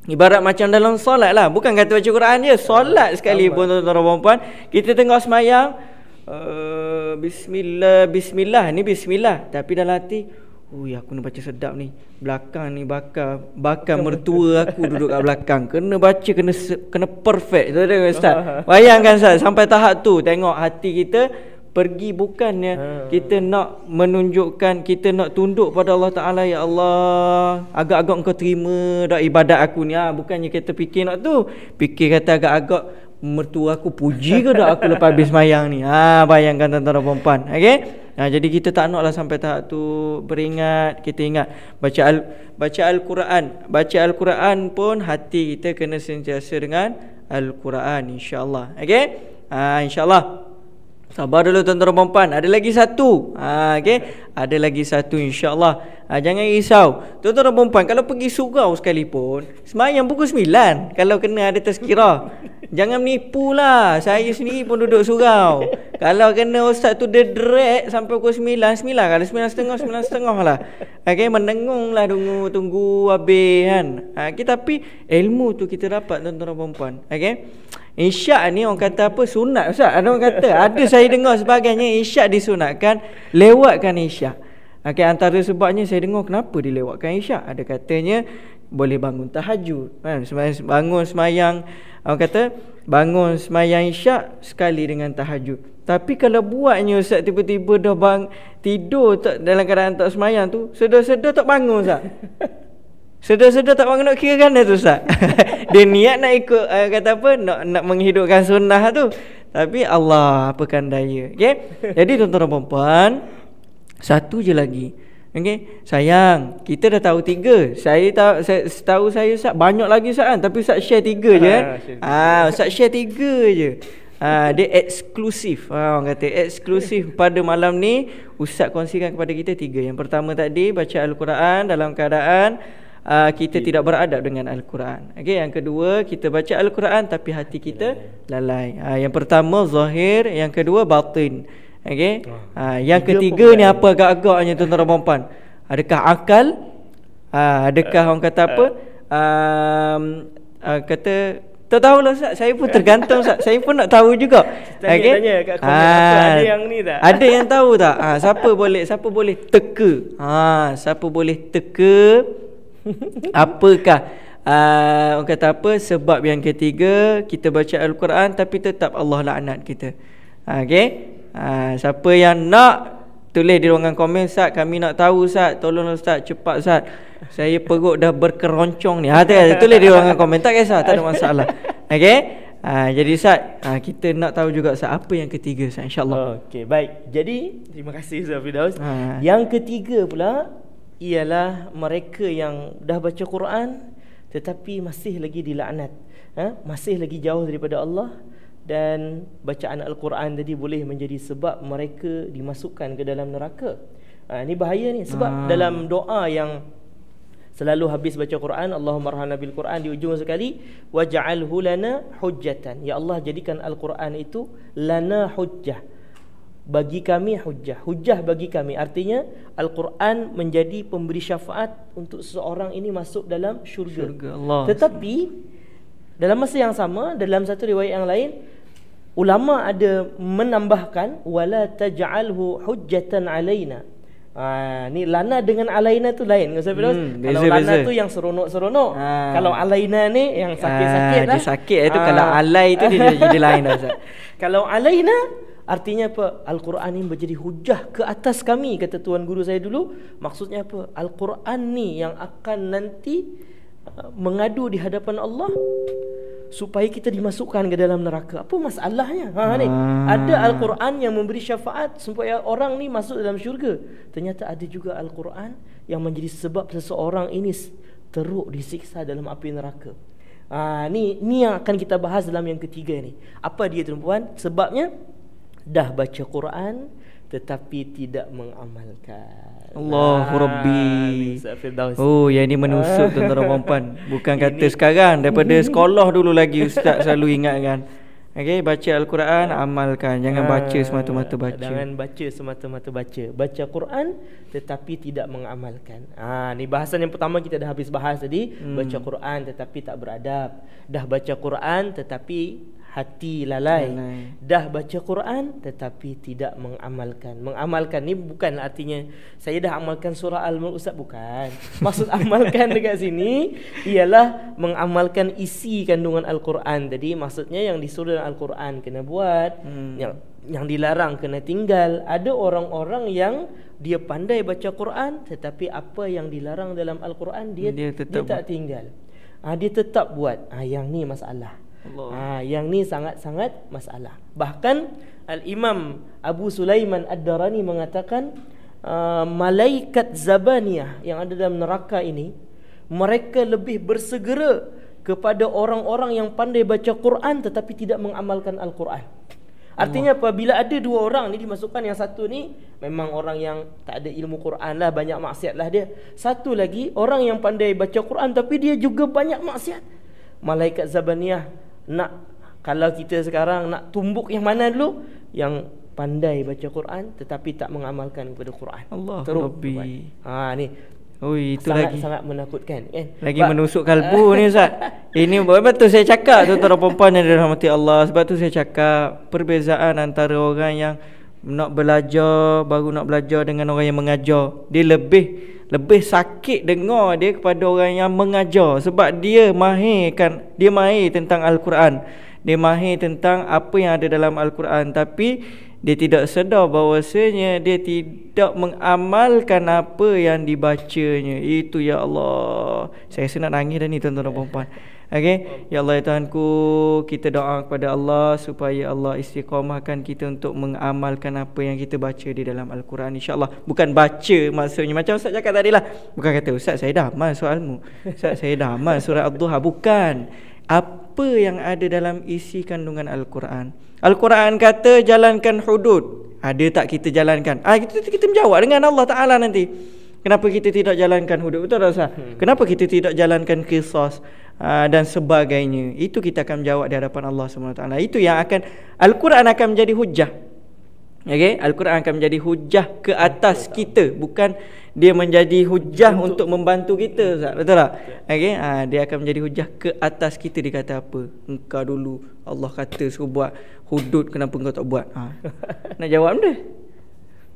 Ibarat macam dalam solat lah. Bukan kata baca Quran je, solat sekali pun tuan-tuan dan puan-puan. Kita tengok semayang, Bismillah. Ni Bismillah. Tapi dalam hati, aku nak baca sedap ni. Belakang ni bakal mertua aku duduk kat belakang. Kena baca, kena perfect. Tuan-tuan Ustaz. Bayangkan Ustaz, sampai tahap tu. Tengok hati kita pergi, bukannya kita nak menunjukkan, kita nak tunduk pada Allah Ta'ala. Ya Allah, agak-agak engkau terima dah ibadat aku ni. Bukannya kita fikir nak tu. Fikir kata agak-agak mertua aku puji ke dah aku lepas habis mayang ni. Bayangkan tuan-tuan dan puan-puan. Okey. Jadi kita tak naklah sampai tahap tu. Beringat, kita ingat baca Al-Quran. Baca Al-Quran pun hati kita kena sentiasa dengan Al-Quran, insya-Allah. Okey. Insya-Allah. Sabar dulu tuan-tuan dan puan-puan. Ada lagi satu. Okey. Ada lagi satu, insya-Allah. Jangan risau. Tuan-tuan dan puan-puan, kalau pergi surau sekalipun, semayang pukul 9 kalau kena ada tazkirah. Jangan menipulah. Saya sendiri pun duduk surau. Kalau kena ustaz tu dia drag sampai pukul 9, kalau 9.30 lah. Okey, menengunglah tunggu habis kan. Tapi ilmu tu kita dapat tuan-tuan dan puan-puan. Okey. Isyak ni orang kata apa? Sunat, Ustaz. Ada orang kata, ada saya dengar sebagainya isyak disunatkan, lewatkan isyak. Okey, antara sebabnya saya dengar kenapa dilewatkan isyak. Ada katanya boleh bangun tahajud. Bangun semayang, orang kata bangun semayang isyak sekali dengan tahajud. Tapi kalau buatnya Ustaz tiba-tiba dah tidur dalam keadaan tak semayang tu, sedar-sedar tak bangun Ustaz. Sedar-sedar tak bangun, nak kira kan tu Ustaz. Dia niat nak ikut kata apa, nak menghidupkan sunnah tu, tapi Allah apakan daya. Okey. Jadi tuan-tuan dan puan-puan, satu je lagi. Okey, sayang, kita dah tahu 3. Setahu saya Ustaz banyak lagi Ustaz kan, tapi Ustaz share 3 je. Ustaz share 3 je. Dia eksklusif. Orang kata eksklusif pada malam ni. Ustaz kongsikan kepada kita 3. Yang pertama tadi, baca Al-Quran dalam keadaan kita tidak beradab dengan Al-Quran. Okey, yang kedua, kita baca Al-Quran tapi hati kita lalai. Yang pertama zahir, yang kedua batin. Okey. Yang ketiga ni apa agak-agaknya tuan-tuan dan puan-puan? Adakah akal? Adakah orang kata apa? Kata tak tahulah Ustaz. Saya pun tergantung Ustaz. Saya pun nak tahu juga. Tanya kat komen apa ada yang ni tak? Ada yang tahu tak? Siapa boleh teka? Siapa boleh teka? Apakah orang kata apa sebab yang ketiga kita baca Al-Quran tapi tetap Allah laknat kita? Okey. Siapa yang nak tulis di ruangan komen, Ustaz, kami nak tahu Ustaz, tolong Ustaz, cepat Ustaz, saya perut dah berkeroncong ni. Tulis di ruangan komen, tak kisah, tak ada masalah. Okey. Jadi Ustaz, kita nak tahu juga Ustaz apa yang ketiga Ustaz, insya-Allah. Okey, baik. Jadi terima kasih Ustaz Firdaus. Yang ketiga pula ialah mereka yang dah baca Quran tetapi masih lagi dilaknat, masih lagi jauh daripada Allah. Dan bacaan Al-Quran tadi boleh menjadi sebab mereka dimasukkan ke dalam neraka. Ini bahaya ni. Sebab dalam doa yang Selalu habis baca Quran, Allahumma arhamna bil Quran, di ujung sekali waj'alhu lana hujjatan. Ya Allah, jadikan Al-Quran itu lana hujjah, bagi kami hujjah. Hujjah bagi kami artinya Al-Quran menjadi pemberi syafaat untuk seseorang ini masuk dalam syurga Allah. Tetapi dalam masa yang sama, dalam satu riwayat yang lain, ulama ada menambahkan wala taj'alhu hujjatan alaina. Ni lana dengan alaina tu lain. Kalau lana tu yang seronok-seronok. Kalau alaina ni yang sakit-sakit lah. Dia sakit itu. Kalau alai tu dia jadi lain dah, Ustaz. Kalau alaina artinya apa? Al-Quran ni menjadi hujah ke atas kami, kata tuan guru saya dulu. Maksudnya apa? Al-Quran ni yang akan nanti mengadu di hadapan Allah supaya kita dimasukkan ke dalam neraka. Apa masalahnya? Ni ada Al-Quran yang memberi syafaat supaya orang ni masuk dalam syurga. Ternyata ada juga Al-Quran yang menjadi sebab seseorang ini teruk disiksa dalam api neraka. Ni yang akan kita bahas dalam yang ketiga ni. Apa dia, tuan-puan? Sebabnya dah baca Quran tetapi tidak mengamalkan. Allahu Rabbi. Oh, yang ini menusuk tuan-tuan dan puan-puan. Bukan kata sekarang, daripada sekolah dulu lagi Ustaz selalu ingatkan. Okey, baca Al-Quran, amalkan. Jangan baca semata-mata baca. Jangan baca semata-mata baca. Baca Quran tetapi tidak mengamalkan. Ni bahasan yang pertama kita dah habis bahas tadi. Baca Quran tetapi tak beradab. Dah baca Quran tetapi hati lalai. Dah baca Quran tetapi tidak mengamalkan. Mengamalkan ni bukan artinya saya dah amalkan surah Al-Mulk, Ustaz, bukan. Maksud amalkan dekat sini ialah mengamalkan isi kandungan Al-Quran tadi. Maksudnya yang disuruh dalam Al-Quran kena buat, yang dilarang kena tinggal. Ada orang-orang yang dia pandai baca Quran tetapi apa yang dilarang dalam Al-Quran dia tak tinggal. Dia tetap buat. Yang ni masalah. Yang ni sangat-sangat masalah. Bahkan Al-Imam Abu Sulaiman Ad-Darani mengatakan malaikat Zabaniyah yang ada dalam neraka ini, mereka lebih bersegera kepada orang-orang yang pandai baca Quran tetapi tidak mengamalkan Al-Quran. Artinya apabila ada dua orang ni dimasukkan, yang satu ni memang orang yang tak ada ilmu Quran lah, banyak maksiat lah dia. Satu lagi orang yang pandai baca Quran tapi dia juga banyak maksiat. Malaikat Zabaniyah kalau kita sekarang nak tumbuk yang mana dulu? Yang pandai baca Quran tetapi tak mengamalkan kepada Quran. Allah Rabbi. Ni itu sangat menakutkan kan? Lagi menusuk kalbu ni, Ustaz. Ini betul saya cakap, tuan-tuan dan puan-puan yang dirahmati Allah. Sebab tu saya cakap perbezaan antara orang yang nak belajar, baru nak belajar, dengan orang yang mengajar. Dia lebih sakit dengar dia kepada orang yang mengajar. Sebab dia mahir tentang Al-Quran. Dia mahir tentang apa yang ada dalam Al-Quran. Tapi dia tidak sedar bahawasanya dia tidak mengamalkan apa yang dibacanya. Itu, ya Allah. Saya rasa nak nangis dah ni, tuan-tuan dan puan-puan. Okey, ya Allah ya Tuhanku, kita doa kepada Allah supaya Allah istiqamahkan kita untuk mengamalkan apa yang kita baca di dalam Al-Quran, insya-Allah. Bukan baca maksudnya macam Ustaz cakap tadi lah. Bukan kata Ustaz saya dah hafal soalmu, Ustaz saya dah hafal surah Ad-Duha. Bukan. Apa yang ada dalam isi kandungan Al-Quran. Al-Quran kata jalankan hudud. Ada tak kita jalankan? Kita menjawab dengan Allah Ta'ala nanti. Kenapa kita tidak jalankan hudud? Betul tak Ustaz? Kenapa kita tidak jalankan qisas dan sebagainya? Itu kita akan menjawab di hadapan Allah SWT. Itu yang akan, Al-Quran akan menjadi hujah. Okay? Al-Quran akan menjadi hujah ke atas kita. Bukan dia menjadi hujah untuk membantu kita, Ustaz. Betul tak? Okay? Dia akan menjadi hujah ke atas kita. Dia kata apa? Engkau dulu Allah kata suruh buat hudud, kenapa engkau tak buat? Nak jawab benda?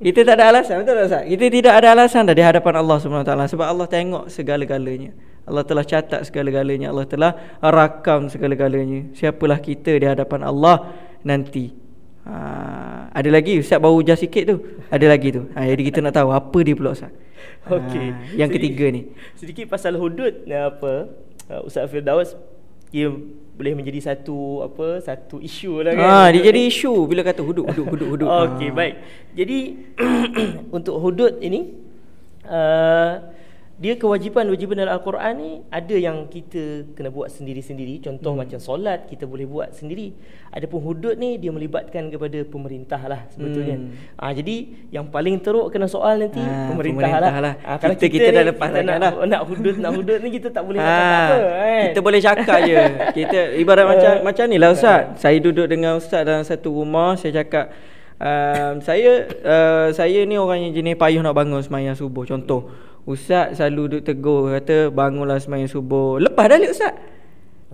Kita tak ada alasan, betul tak Ustaz? Kita tidak ada alasan dah di hadapan Allah SWT. Sebab Allah tengok segala-galanya. Allah telah catat segala-galanya. Allah telah rakam segala-galanya. Siapalah kita di hadapan Allah nanti. Ada lagi, Ustaz baru ujar sikit tu. Ada lagi tu. Jadi kita nak tahu apa dia pula Ustaz. Okey. Yang ketiga ni. Sedikit pasal hudud Ustaz Firdaus, ia boleh menjadi satu isu lah kan. Dia jadi isu bila kata hudud. Okey, baik. Jadi untuk hudud ini dia kewajipan-kewajipan dalam Al-Quran ni ada yang kita kena buat sendiri-sendiri. Contoh macam solat kita boleh buat sendiri. Adapun hudud ni dia melibatkan kepada pemerintah lah sebetulnya. Jadi yang paling teruk kena soal nanti pemerintah lah. Kalau kita dah lepas nak hudud ni kita tak boleh cakap apa. Kita boleh cakap je. Kita ibarat macam ni lah Ustaz. Saya duduk dengan Ustaz dalam satu rumah, saya cakap saya ni orang yang jenis payah nak bangun sembahyang subuh. Contoh, Ustaz selalu duduk tegur, kata bangunlah sembahyang subuh. Lepas dah Ustaz.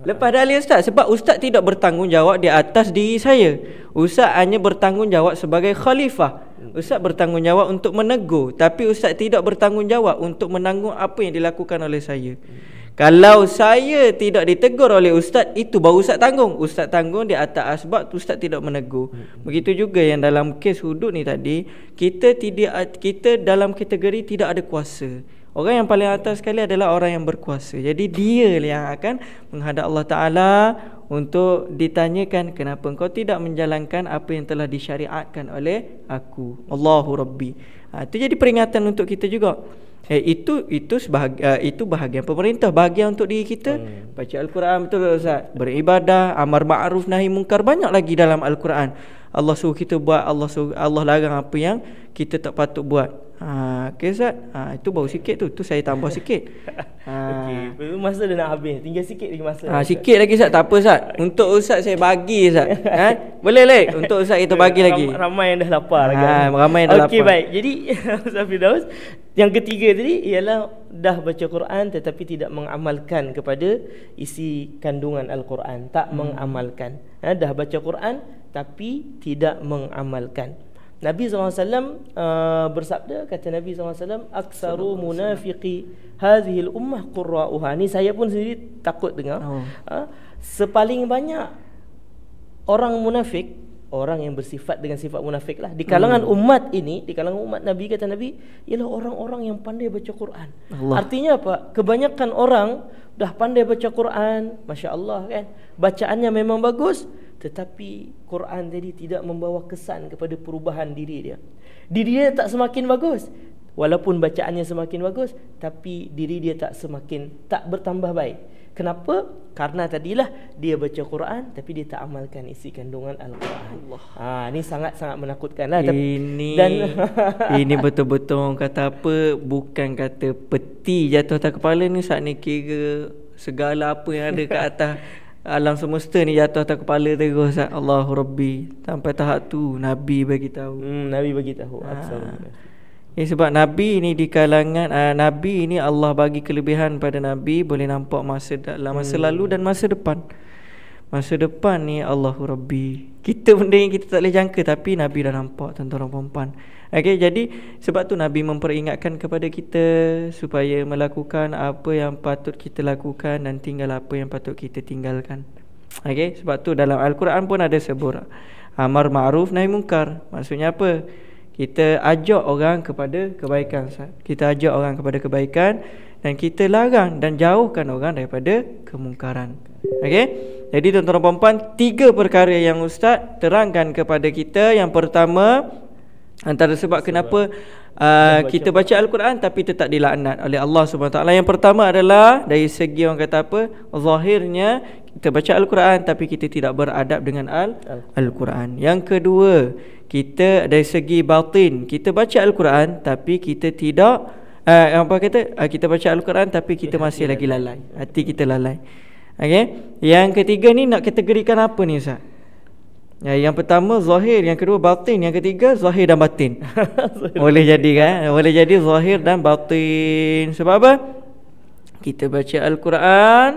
Lepas dah Ustaz. Sebab Ustaz tidak bertanggungjawab di atas diri saya. Ustaz hanya bertanggungjawab sebagai khalifah. Ustaz bertanggungjawab untuk menegur, tapi Ustaz tidak bertanggungjawab untuk menanggung apa yang dilakukan oleh saya. Kalau saya tidak ditegur oleh Ustaz, itu baru Ustaz tanggung. Ustaz tanggung di atas asbab, Ustaz tidak menegur. Begitu juga yang dalam kes hudud ni tadi, kita dalam kategori tidak ada kuasa. Orang yang paling atas sekali adalah orang yang berkuasa. Jadi dia yang akan menghadap Allah Ta'ala untuk ditanyakan, kenapa engkau tidak menjalankan apa yang telah disyariatkan oleh aku, Allahu Rabbi. Itu jadi peringatan untuk kita juga. Itu bahagian pemerintah. Bahagian untuk diri kita, baca Al-Quran, betul Ustaz, beribadah, amar ma'ruf nahi mungkar. Banyak lagi dalam Al-Quran. Allah suruh kita buat, Allah larang apa yang kita tak patut buat. Okey Ustaz, itu baru sikit tu saya tambah sikit. Okey, masa dah nak habis, tinggal sikit lagi masa. Sikit lagi Ustaz, tak apa Ustaz. Untuk Ustaz saya bagi Ustaz. Boleh untuk Ustaz kita bagi lagi. Ramai yang dah lapar lagi. Ramai yang dah lapar. Okey, baik. Jadi Ustaz Firdaus, yang ketiga tadi ialah dah baca Quran tetapi tidak mengamalkan kepada isi kandungan Al-Quran, tak mengamalkan. Dah baca Quran tapi tidak mengamalkan. Nabi SAW bersabda, kata Nabi SAW, aksaru munafiqi hadhil ummah qurra'uha. Ni saya pun sendiri takut dengar. Sepaling banyak orang munafik, orang yang bersifat dengan sifat munafik lah di kalangan umat ini, di kalangan umat Nabi, kata Nabi, ialah orang-orang yang pandai baca Quran. Artinya apa? Kebanyakan orang dah pandai baca Quran, Masya Allah kan, bacaannya memang bagus, tetapi Quran tadi tidak membawa kesan kepada perubahan diri dia. Diri dia tak semakin bagus, walaupun bacaannya semakin bagus, tapi diri dia tak bertambah baik. Kenapa? Karena tadilah dia baca Quran tapi dia tak amalkan isi kandungan Al-Quran. Ini sangat-sangat menakutkan lah. Ini betul-betul orang kata apa, bukan kata peti jatuh atas kepala ni saat ni, kira segala apa yang ada kat atas alam semesta ni jatuh atas kepala terus. Allahu Rabbi. Sampai tahap tu Nabi bagi tahu. Nabi bagi tahu. Sebab Nabi ni di kalangan Nabi ni Allah bagi kelebihan pada Nabi, boleh nampak dalam masa lalu dan masa depan. Masa depan ni Allahu Rabbi, kita benda yang kita tak boleh jangka, tapi Nabi dah nampak, tuan-tuan dan puan-puan. Jadi sebab tu Nabi memperingatkan kepada kita supaya melakukan apa yang patut kita lakukan dan tinggal apa yang patut kita tinggalkan. Sebab tu dalam Al-Quran pun ada sebut amar ma'ruf nahi mungkar. Maksudnya apa? Kita ajak orang kepada kebaikan. Kita ajak orang kepada kebaikan dan kita larang dan jauhkan orang daripada kemungkaran. Jadi tuan-tuan dan puan-puan, 3 perkara yang Ustaz terangkan kepada kita. Yang pertama, antara sebab kenapa kita baca Al-Quran tapi tetap dilaknat oleh Allah SWT. Yang pertama adalah dari segi orang kata apa, zahirnya kita baca Al-Quran tapi kita tidak beradab dengan Al-Quran. Yang kedua, kita dari segi batin, kita baca Al-Quran tapi kita tidak kita baca Al-Quran tapi kita masih lagi lalai, hati kita lalai. Yang ketiga ni nak kategorikan apa ni Ustaz? Yang pertama zahir, yang kedua batin, yang ketiga zahir dan batin. Boleh jadi kan? Boleh jadi zahir dan batin. Sebab apa? Kita baca Al-Quran,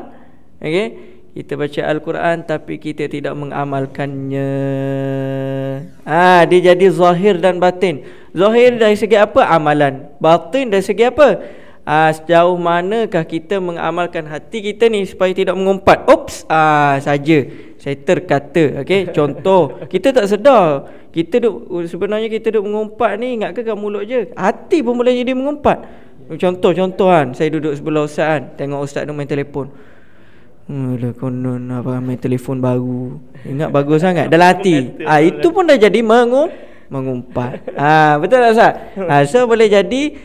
kita baca Al-Quran tapi kita tidak mengamalkannya. Dia jadi zahir dan batin. Zahir dari segi apa? Amalan. Batin dari segi apa? Sejauh manakah kita mengamalkan hati kita ni supaya tidak mengumpat. Saja saya terkata. Contoh, kita tak sedar, sebenarnya kita duk mengumpat ni, ingat ke kat mulut je, hati pun boleh jadi mengumpat. Contoh kan, saya duduk sebelah Ustaz kan, tengok Ustaz tu main telefon. Konon apa main telefon baru, ingat bagus sangat dalam hati. Itu pun dah jadi mengumpat. Betul tak Ustaz? So boleh jadi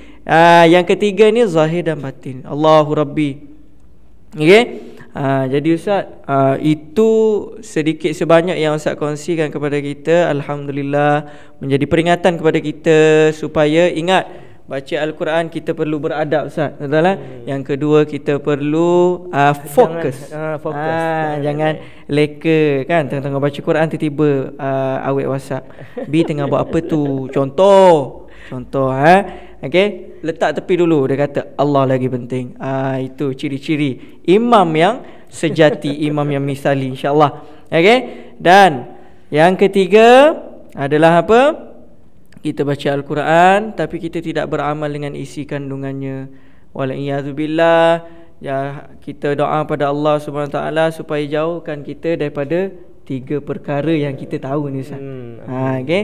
Yang ketiga ni zahir dan batin. Allahu Rabbi. Okey. Jadi Ustaz, itu sedikit sebanyak yang Ustaz kongsikan kepada kita. Alhamdulillah, menjadi peringatan kepada kita supaya ingat, baca Al-Quran kita perlu beradab, Ustaz. Betul lah? Yang kedua, kita perlu fokus. Jangan leka kan, tengah-tengah baca Quran tiba-tiba awet WhatsApp. B tengah buat apa tu? Contoh okey, letak tepi dulu. Dia kata Allah lagi penting. Itu ciri-ciri imam yang sejati, imam yang misali, insya-Allah. Okey. Dan yang ketiga adalah apa? Kita baca Al-Quran tapi kita tidak beramal dengan isi kandungannya. Wal'iyadzubillah. Ya, kita doa pada Allah Subhanahu Wa Taala supaya jauhkan kita daripada 3 perkara yang kita tahu ni, Ustaz. Okey.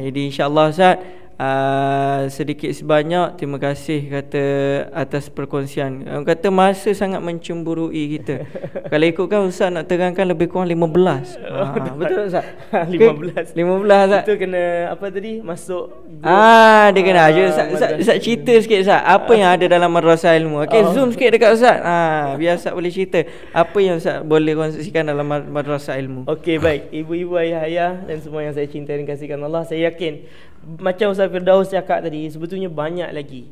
Jadi insya-Allah, Ustaz, sedikit sebanyak terima kasih kata atas perkongsian. Kata masa sangat mencemburui kita. Kalau ikutkan Ustaz nak terangkan lebih kurang 15. Betul Ustaz? 15 Ustaz. Itu kena apa tadi? Masuk dia kena Ustaz cerita sikit, Ustaz. Apa yang ada dalam madrasah ilmu? Okey, zoom sikit dekat Ustaz. Biar Ustaz boleh cerita apa yang Ustaz boleh kongsikan dalam madrasah ilmu. Okey, baik. Ibu-ibu, ayah-ayah dan semua yang saya cintai dan kasihkan Allah, saya yakin macam Ustaz Firdaus cakap tadi, sebetulnya banyak lagi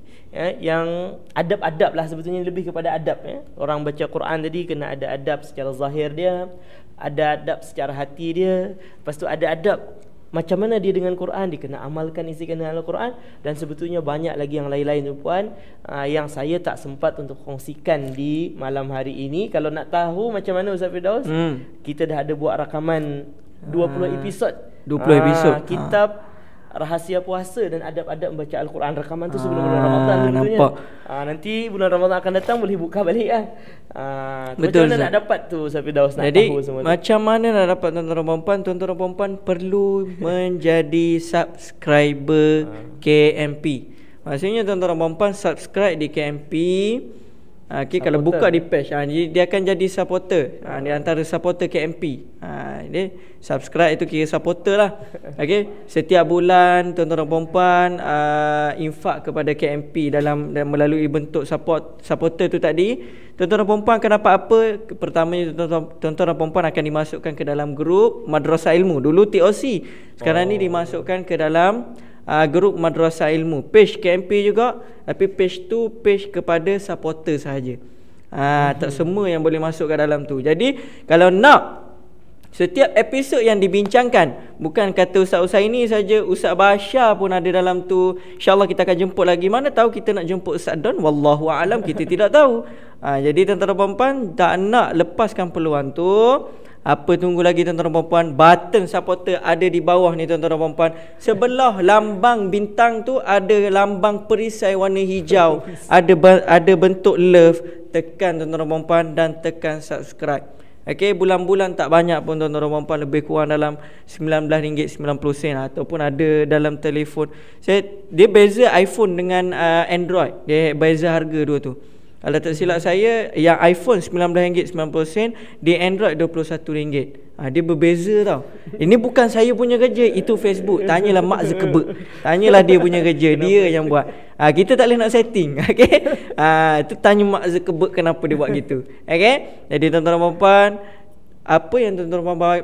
yang adab-adab lah, sebetulnya lebih kepada adab. Orang baca Quran tadi kena ada adab secara zahir dia, ada adab secara hati dia, lepas tu ada adab macam mana dia dengan Quran, dia kena amalkan isi kandungan Al-Quran. Dan sebetulnya banyak lagi yang lain-lain tuan, yang saya tak sempat untuk kongsikan di malam hari ini. Kalau nak tahu macam mana Ustaz Firdaus, kita dah ada buat rakaman 20 episod 20 episod kitab Rahsia Puasa dan Adab-adab Membaca Al-Quran. Rakaman tu sebelum bulan Ramadan tentunya. Nanti bulan Ramadan akan datang, boleh buka balik kan. Betul. Macam mana nak dapat tu Ustaz Firdaus, nak jadi, tahu semua tu? macam mana nak dapat tuan-tuan dan puan-puan? Tuan-tuan dan puan-puan perlu menjadi subscriber KMP. Maksudnya tuan-tuan dan puan-puan subscribe di KMP. Okay, kalau buka di page, dia akan jadi supporter. Di antara supporter KMP. Dia subscribe itu kira supporter lah. Okay, setiap bulan tuan-tuan dan puan-puan infak kepada KMP dalam melalui bentuk supporter tu tadi. Tuan-tuan dan puan-puan akan dapat apa? Pertamanya tuan-tuan dan puan-puan akan dimasukkan ke dalam grup Madrasah Ilmu. Dulu TOC, sekarang ni dimasukkan ke dalam grup Madrasah Ilmu. Page KMP juga, tapi page tu page kepada supporter sahaja. Tak semua yang boleh masuk ke dalam tu. Jadi kalau nak setiap episod yang dibincangkan, bukan kata Ustaz ini saja, Ustaz Bashar pun ada dalam tu. InsyaAllah kita akan jemput lagi. Mana tahu kita nak jemput Ustaz Don, wallahu a'lam, kita tidak tahu. Jadi tuan-tuan dan puan-puan, tak nak lepaskan peluang tu. Apa tunggu lagi tuan-tuan dan puan-puan? Button supporter ada di bawah ni tuan-tuan dan puan-puan. Sebelah lambang bintang tu ada lambang perisai warna hijau. Ada bentuk love. Tekan tuan-tuan dan puan-puan dan tekan subscribe. Okey, bulan-bulan tak banyak pun tuan-tuan dan puan-puan, lebih kurang dalam RM19.90 ataupun ada dalam telefon. Dia beza iPhone dengan Android. Dia beza harga dua tu. Kalau tak silap saya, yang iPhone RM19.90, di Android RM21. Dia berbeza tau. Ini bukan saya punya kerja, itu Facebook. Tanyalah Mark Zuckerberg. Tanyalah dia punya kerja, dia yang buat. Kita tak boleh nak setting. Okey. Itu tanya Mark Zuckerberg kenapa dia buat gitu. Okey. Jadi tuan-tuan dan puan-puan, apa yang tuan-tuan dan puan-puan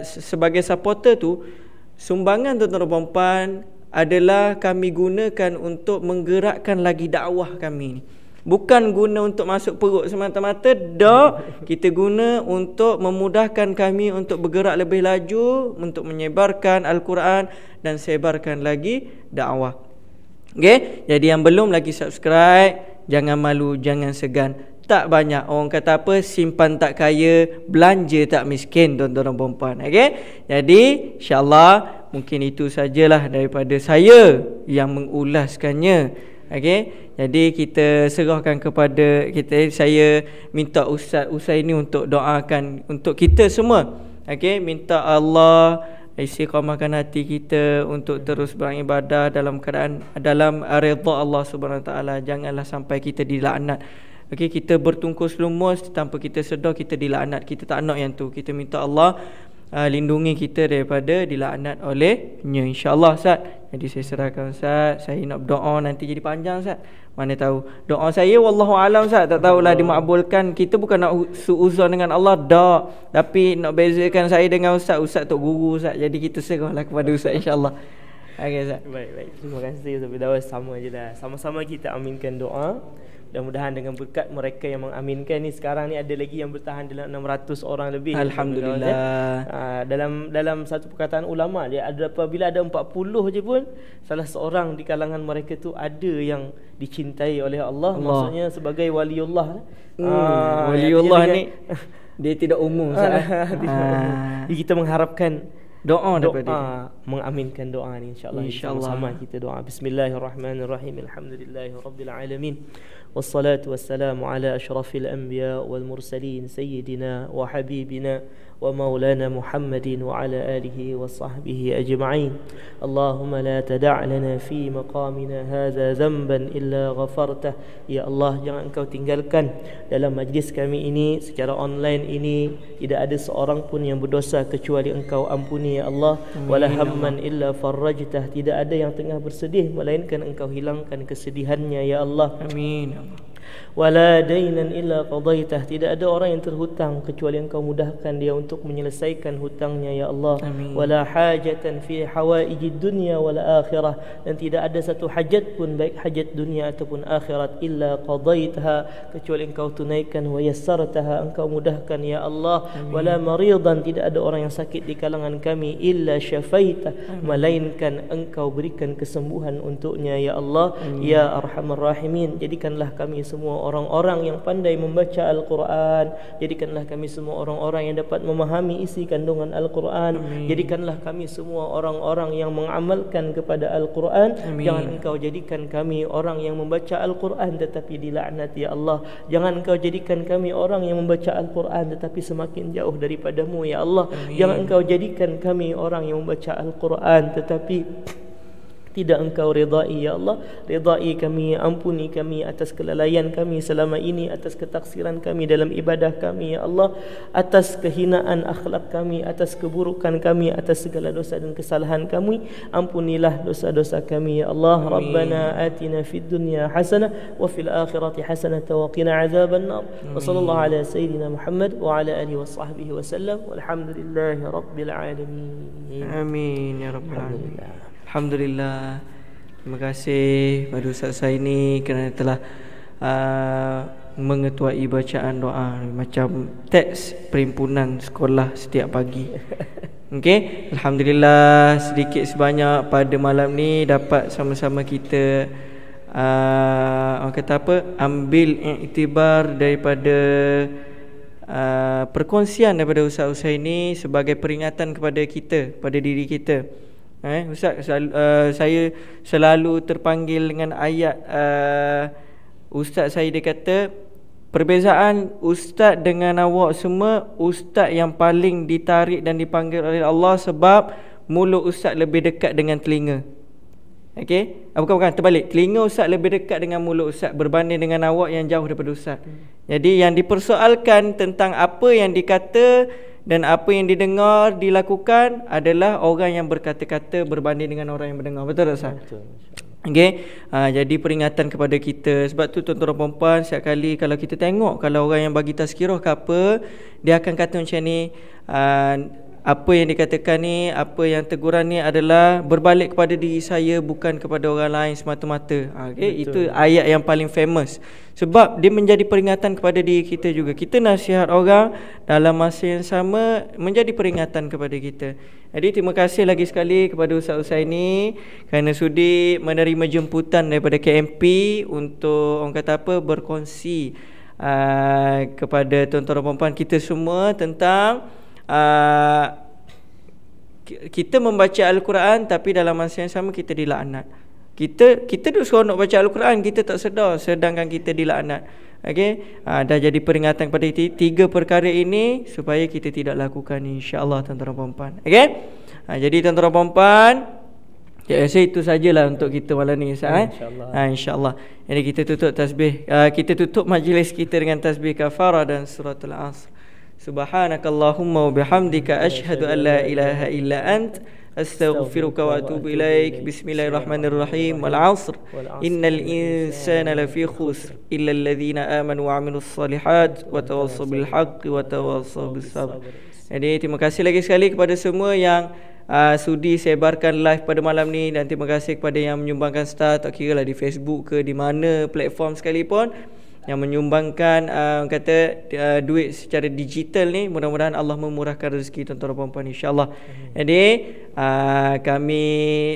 sebagai supporter tu, sumbangan tuan-tuan dan puan-puan adalah kami gunakan untuk menggerakkan lagi dakwah kami ni. Bukan guna untuk masuk perut semata-mata, dak. Kita guna untuk memudahkan kami untuk bergerak lebih laju, untuk menyebarkan Al-Quran dan sebarkan lagi dakwah. Okey, jadi yang belum lagi subscribe, jangan malu, jangan segan. Tak banyak, orang kata apa, simpan tak kaya, belanja tak miskin tuan-tuan dan puan-puan. Okey, jadi insya-Allah mungkin itu sajalah daripada saya yang mengulaskannya. Okey, jadi kita serahkan kepada saya minta Ustaz ini untuk doakan untuk kita semua. Okey, minta Allah istiqamahkan hati kita untuk terus beribadah dalam keadaan dalam redha Allah Subhanahu Wa Taala. Janganlah sampai kita dilaknat. Okey, kita bertungkus lumus tanpa kita sedar kita dilaknat. Kita tak nak yang tu. Kita minta Allah lindungi kita daripada dilaknat olehnya, insya-Allah Ustaz. Jadi saya serahkan Ustaz. Saya nak berdoa, nanti jadi panjang Ustaz. Mana tahu doa saya wallahu alam Ustaz, tak tahulah dimakbulkan. Kita bukan nak suuzon dengan Allah dak, tapi nak bezakan saya dengan Ustaz tok guru Ustaz. Jadi kita serahlah kepada Ustaz, insya-Allah. Okey Ustaz. Baik. Terima kasih Ustaz Firdaus. Sama je dah. Sama-sama kita aminkan doa. Mudah-mudahan dengan berkat mereka yang mengaminkan ni, sekarang ni ada lagi yang bertahan dalam 600 orang lebih. Alhamdulillah. Dalam satu perkataan ulama dia ada, apabila ada 40 je pun salah seorang di kalangan mereka tu ada yang dicintai oleh Allah. Maksudnya sebagai waliullah. Waliullah ni dia tidak umum Ustaz. Jadi kita mengharapkan doa daripada dia. Mengaminkan doa ni, insya-Allah. Sama-sama kita doa. Bismillahirrahmanirrahim. Alhamdulillahirabbil alamin. Wassalatu wassalamu ala asyrafil anbiya wal mursalin sayyidina wa habibina wa maulana Muhammadin wa ala alihi wa sahbihi ajma'in. Allahumma la tada' lana fi maqamina hadha dhanban illa ghafartah. Ya Allah, jangan Engkau tinggalkan dalam majlis kami ini secara online ini tidak ada seorang pun yang berdosa kecuali Engkau ampuni ya Allah. Wala hamman illa farrajtah. Tidak ada yang tengah bersedih melainkan Engkau hilangkan kesedihannya ya Allah. Amin. Wala dainan illa qadaitah. Tidak ada orang yang terhutang kecuali Engkau mudahkan dia untuk menyelesaikan hutangnya ya Allah. Amin. Wala hajatan fi hawaijid dunya wal akhirah. Dan tidak ada satu hajat pun, baik hajat dunia ataupun akhirat, illa qadaitaha, kecuali Engkau tunaikan, wa yassartaha, Engkau mudahkan ya Allah. Amin. Wala maridan. Tidak ada orang yang sakit di kalangan kami, illa syafaitah, melainkan Engkau berikan kesembuhan untuknya ya Allah. Amin. Ya arhamar rahimin. Jadikanlah kami semua orang-orang yang pandai membaca Al-Quran. Jadikanlah kami semua orang-orang yang dapat memahami isi kandungan Al-Quran. Jadikanlah kami semua orang-orang yang mengamalkan kepada Al-Quran. Jangan Engkau jadikan kami orang yang membaca Al-Quran tetapi dilaknat ya Allah. Jangan Engkau jadikan kami orang yang membaca Al-Quran tetapi semakin jauh daripadamu ya Allah. Jangan Engkau jadikan kami orang yang membaca Al-Quran tetapi tidak Engkau ridai ya Allah. Ridai kami, ampuni kami atas kelalaian kami selama ini, atas ketaksiran kami dalam ibadah kami ya Allah, atas kehinaan akhlak kami, atas keburukan kami, atas segala dosa dan kesalahan kami. Ampunilah dosa-dosa kami ya Allah. Rabbana atina fid dunya hasanah wa fil akhirati hasanah wa qina azaban nar. Wa sallallahu ala sayyidina Muhammad wa ala alihi wa sahbihi wa sallam. Walhamdulillahi rabbil alamin. Amin ya rabbal alamin. Alhamdulillah. Terima kasih pada Ustaz Saini kerana telah mengetuai bacaan doa macam teks perimpunan sekolah setiap pagi. Okey, alhamdulillah sedikit sebanyak pada malam ni dapat sama-sama kita orang kata apa, ambil iktibar daripada perkongsian daripada Ustaz Saini sebagai peringatan kepada kita, pada diri kita. Ustaz, saya selalu terpanggil dengan ayat Ustaz saya, dia kata perbezaan Ustaz dengan awak semua, Ustaz yang paling ditarik dan dipanggil oleh Allah sebab mulut Ustaz lebih dekat dengan telinga. Okey, bukan terbalik. Telinga Ustaz lebih dekat dengan mulut Ustaz berbanding dengan awak yang jauh daripada Ustaz. Jadi yang dipersoalkan tentang apa yang dikata dan apa yang didengar, dilakukan adalah orang yang berkata-kata berbanding dengan orang yang mendengar. Betul tak Ustaz? Betul. Okey, jadi peringatan kepada kita. Sebab tu tuan-tuan perempuan, setiap kali kalau kita tengok, kalau orang yang bagi tazkirah ke apa, dia akan kata macam ni, apa yang dikatakan ni, apa yang teguran ni adalah berbalik kepada diri saya, bukan kepada orang lain semata-mata. Okay? Itu ayat yang paling famous. Sebab dia menjadi peringatan kepada diri kita juga. Kita nasihat orang, dalam masa yang sama menjadi peringatan kepada kita. Jadi terima kasih lagi sekali kepada Ustaz Husaini kerana sudi menerima jemputan daripada KMP untuk orang kata apa, berkongsi kepada tuan-tuan perempuan kita semua tentang kita membaca Al-Quran tapi dalam masa yang sama kita dilaknat. Kita duk seronok baca Al-Quran, kita tak sedar sedangkan kita dilaknat. Okey, dah jadi peringatan kepada tiga perkara ini supaya kita tidak lakukan, insya-Allah tuan-tuan perempuan. Okey, jadi tuan-tuan perempuan, saya rasa itu sajalah untuk kita malam ni, insya-Allah. InsyaAllah. Jadi kita tutup tasbih, kita tutup majlis kita dengan tasbih kafarah dan suratul Asr. Subhanakallahumma wa bihamdika asyhadu an la ilaha illa ant astaghfiruka wa atubu ilaik. Bismillahirrahmanirrahim. Wal 'asr innal insana lafi khusr illa alladhina amanu wa 'amilus solihat wa tawassaw bil haqqi wa tawassaw bis sabr. Jadi terima kasih lagi sekali kepada semua yang sudi sebarkan live pada malam ni, dan terima kasih kepada yang menyumbangkan star, tak kira lah di Facebook ke di mana platform sekalipun, yang menyumbangkan duit secara digital ni. Mudah-mudahan Allah memurahkan rezeki tuan-tuan dan puan-puan, insya-Allah. Jadi kami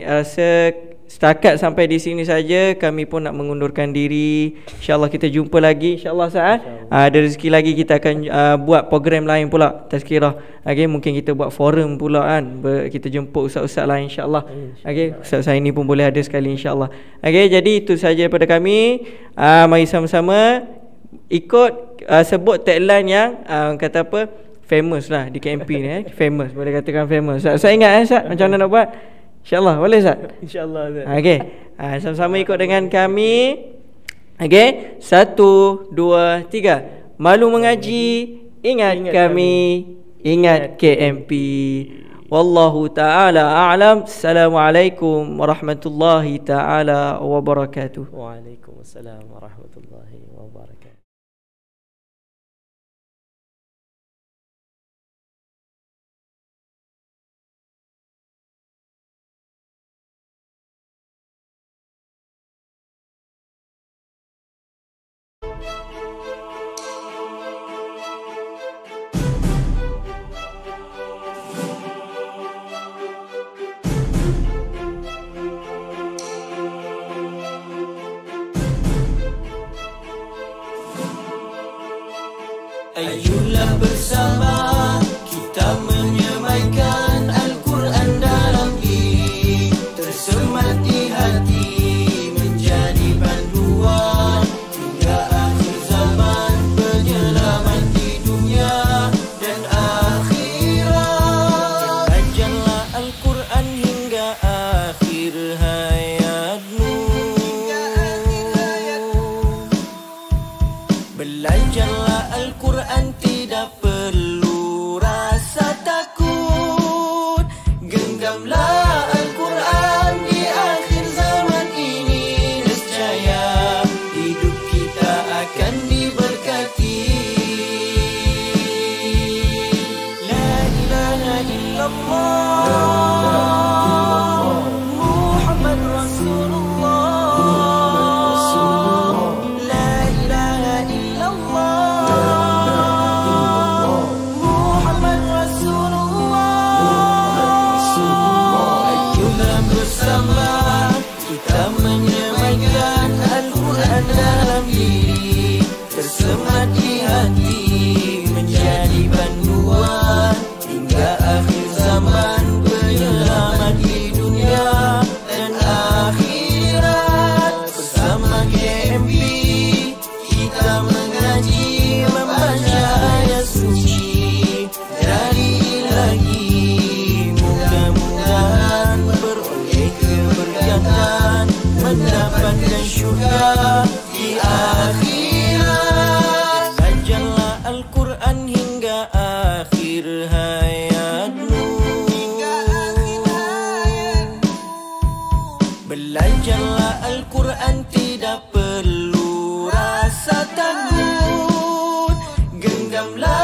rasa setakat sampai di sini saja. Kami pun nak mengundurkan diri. InsyaAllah kita jumpa lagi, InsyaAllah saat ada rezeki lagi kita akan buat program lain pula, tazkirah. Okay, mungkin kita buat forum pula kan. Kita jemput ustaz-ustaz lain, insyaAllah. Okay, ustaz saya ni pun boleh ada sekali, insyaAllah. Okay, jadi itu saja daripada kami. Mari sama-sama ikut sebut tagline yang kata apa, famous lah di KMP ni. Famous, boleh katakan famous. Saya ingat Ustaz macam mana nak buat. InsyaAllah boleh Ustaz? InsyaAllah Ustaz. Okey, sama-sama ikut dengan kami. Okey, 1, 2, 3. Malu mengaji, ingat kami, ingat KMP. Wallahu ta'ala a'lam. Assalamualaikum warahmatullahi ta'ala wabarakatuh. Waalaikumsalam warahmatullahi wabarakatuh. Ayolah bersama kita menyemaikan Al-Quran dalam diri, tersemat di hati, menjadi panduan hingga akhir zaman, penyelamat di dunia dan akhirat. Belajarlah Al-Quran hingga akhir hayatmu. Belajarlah Al-Quran, tidak perlu rasa takut. Genggamlah Al-Quran di akhir zaman ini, nescaya hidup kita akan diberkati. La ilaha illallah Muhammad Rasulullah. La ilaha illallah Muhammad Rasulullah. Ayolah bersama kita menyemaikan Al-Quran dalam diri, tersemat di hati, menjadi panduan hingga akhir zaman, penyelamat di dunia dan akhirat. Bersama KMP kita mengaji, membaca ayat suci dari Ilahi. Mudah-mudahan beroleh keberkatan, mendapatkan syurga di akhirat. Belajarlah Al-Quran hingga akhir hayatmu. Belajarlah Al-Quran, tidak perlu rasa takut. Genggamlah